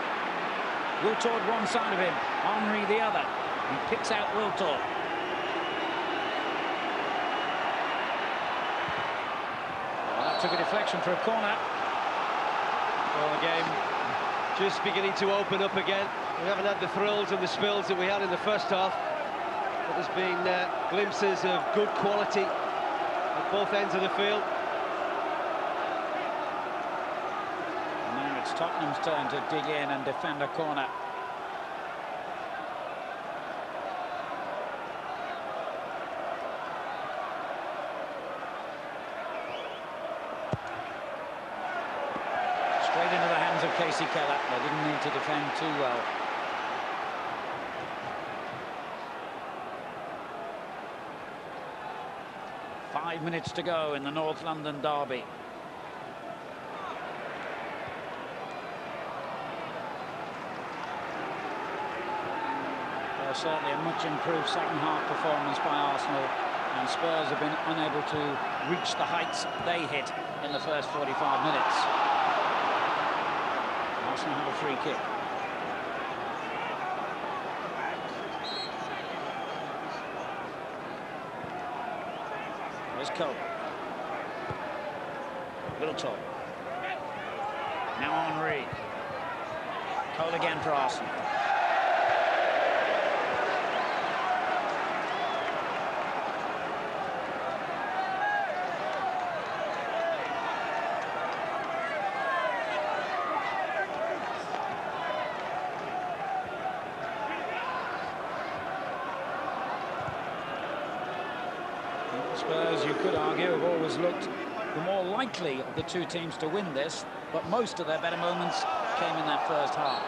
[SPEAKER 2] Wiltord one side of him, Henry the other. He picks out Wiltord. Well, that took a deflection for a corner.
[SPEAKER 3] Well, the game just beginning to open up again. We haven't had the thrills and the spills that we had in the first half, but there's been glimpses of good quality at both ends of the field.
[SPEAKER 2] And now it's Tottenham's turn to dig in and defend a corner. Straight into the hands of Casey Keller. They didn't need to defend too well. Five minutes to go in the North London derby. Well, certainly a much improved second half performance by Arsenal, and Spurs have been unable to reach the heights they hit in the first 45 minutes. Arsenal have a free kick. There's Cole. Wiltord. Now Henry. Cole again for Arsenal. Spurs, you could argue, have always looked the more likely of the two teams to win this, but most of their better moments came in that first half.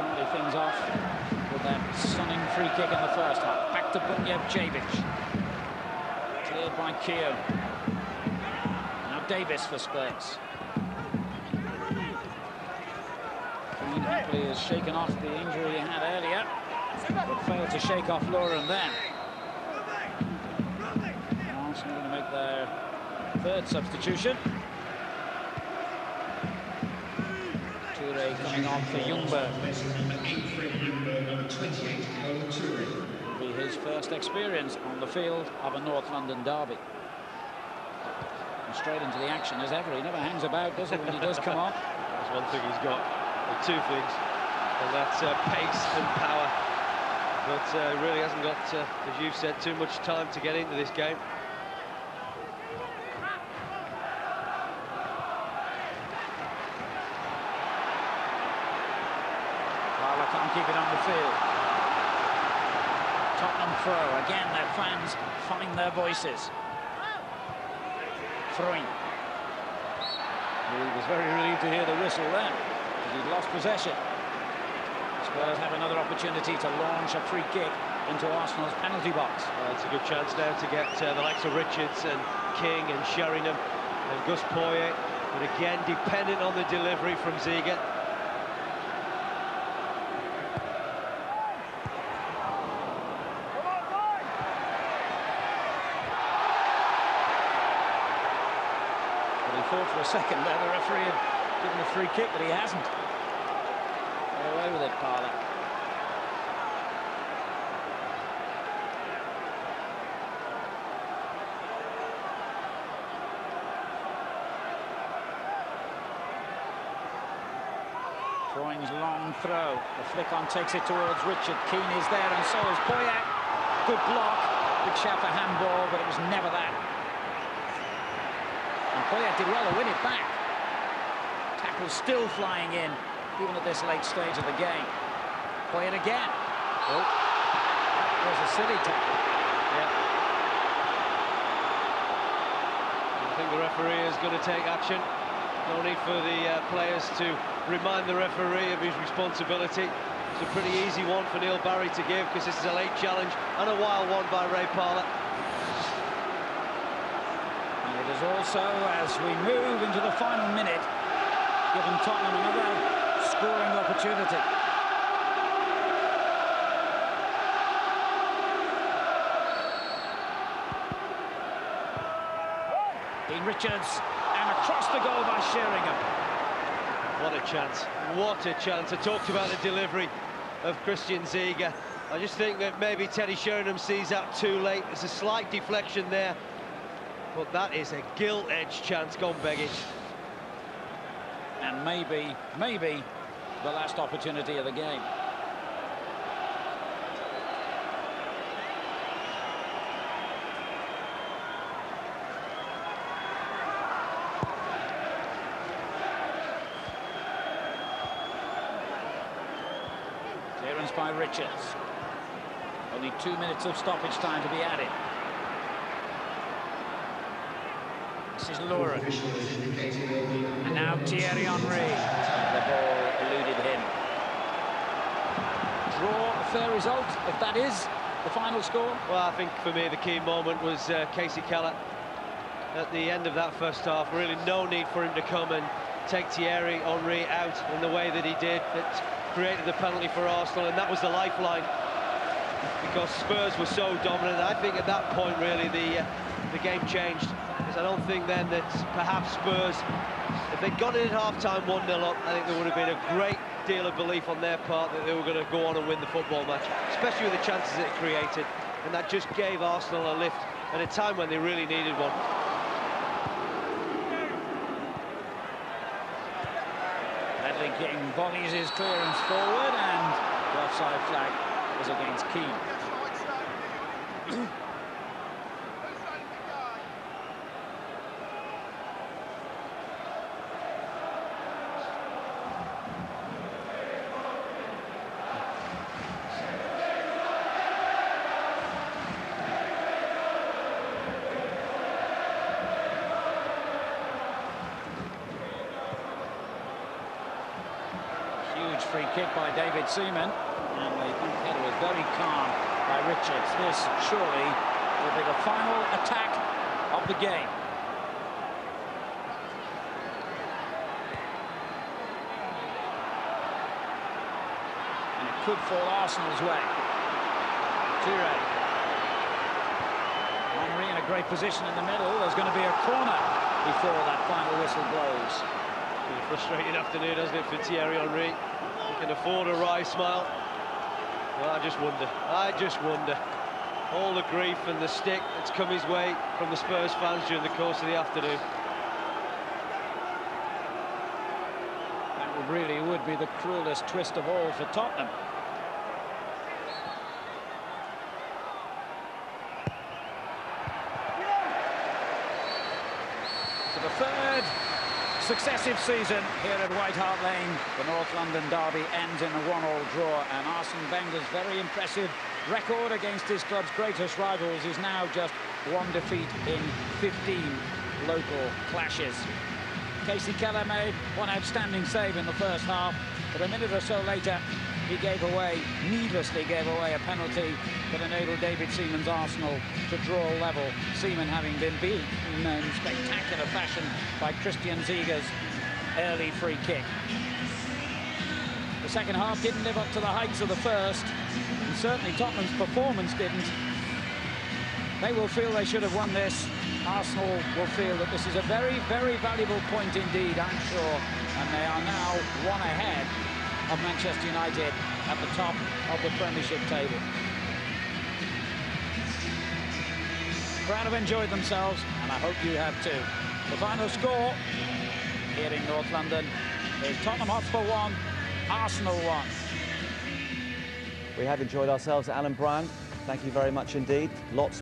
[SPEAKER 2] started things off with that stunning free kick in the first half. Back to Ziege. Cleared by Keogh. Now Davis for Spurs. Green happily has shaken off the injury he had earlier, but failed to shake off Lauren then. Arsenal going to make their third substitution. Toure coming on for Ljungberg. Will be his first experience on the field of a North London derby. And straight into the action as ever. He never hangs about, does he, when he does come on?
[SPEAKER 3] That's one thing he's got, or two things, and that's pace and power. But really hasn't got, as you've said, too much time to get into this game.
[SPEAKER 2] Can't keep it on the field. Tottenham throw. Again, their fans find their voices. Throwing. He was very relieved to hear the whistle then, because he'd lost possession. Spurs have another opportunity to launch a free kick into Arsenal's penalty box.
[SPEAKER 3] It's a good chance now to get the likes of Richards and King and Sheringham and Gus Poyet, but again dependent on the delivery from Ziege.
[SPEAKER 2] Thought for a second there the referee had given a free kick, but he hasn't. Got away with it, Parlour. Throwing's long throw. The flick on takes it towards Richard. Keane is there, and so is Poyet. Good block. Big shout for handball, but it was never that. And Poyet did well to win it back. Tackle's still flying in, even at this late stage of the game. Poyet again. Oh, that was a silly tackle.
[SPEAKER 3] Yeah. I think the referee is going to take action. No need for the players to remind the referee of his responsibility. It's a pretty easy one for Neil Barry to give, because this is a late challenge and a wild one by Ray Parlour.
[SPEAKER 2] It is also, as we move into the final minute, given Tottenham another scoring opportunity. Dean Richards, and across the goal by Sheringham.
[SPEAKER 3] What a chance, what a chance. I talked about the delivery of Christian Ziege. I just think that maybe Teddy Sheringham sees that too late. There's a slight deflection there. But that is a gilt-edged chance gone begging.
[SPEAKER 2] And maybe the last opportunity of the game. Clearance by Richards. Only 2 minutes of stoppage time to be added. This is Lauren. And now Thierry Henry. The ball eluded him. Draw, a fair result, if that is the final score.
[SPEAKER 3] Well, I think for me the key moment was Casey Keller at the end of that first half. Really no need for him to come and take Thierry Henry out in the way that he did. It created the penalty for Arsenal, and that was the lifeline, because Spurs were so dominant. I think at that point really the game changed. I don't think then that perhaps Spurs, if they'd got it at half-time 1-0 up, I think there would have been a great deal of belief on their part that they were going to go on and win the football match, especially with the chances it created, and that just gave Arsenal a lift at a time when they really needed one.
[SPEAKER 2] Ledley King volleys his clearance forward, and the offside flag was against Keane. Free kick out by David Seaman, and the back header was very calm by Richards. This surely will be the final attack of the game. And it could fall Arsenal's way. Pirès. Henry in a great position in the middle. There's going to be a corner before that final whistle blows.
[SPEAKER 3] Been a frustrating afternoon, hasn't it, for Thierry Henry? He can afford a wry smile. Well, I just wonder. All the grief and the stick that's come his way from the Spurs fans during the course of the afternoon.
[SPEAKER 2] That really would be the cruelest twist of all for Tottenham. For the third successive season here at White Hart Lane, the North London derby ends in a 1-1 draw, and Arsene Wenger's very impressive record against his club's greatest rivals is now just 1 defeat in 15 local clashes. Casey Keller made one outstanding save in the first half, but a minute or so later he needlessly gave away a penalty that enabled David Seaman's Arsenal to draw level, Seaman having been beaten in spectacular fashion by Christian Ziege's early free kick. The second half didn't live up to the heights of the first, and certainly Tottenham's performance didn't. They will feel they should have won this. Arsenal will feel that this is a very, very valuable point indeed, I'm sure, and they are now one ahead of Manchester United at the top of the Premiership table. Crowd have enjoyed themselves, and I hope you have too. The final score here in North London is Tottenham Hotspur 1, Arsenal 1.
[SPEAKER 1] We have enjoyed ourselves, Alan Bryan. Thank you very much indeed. Lots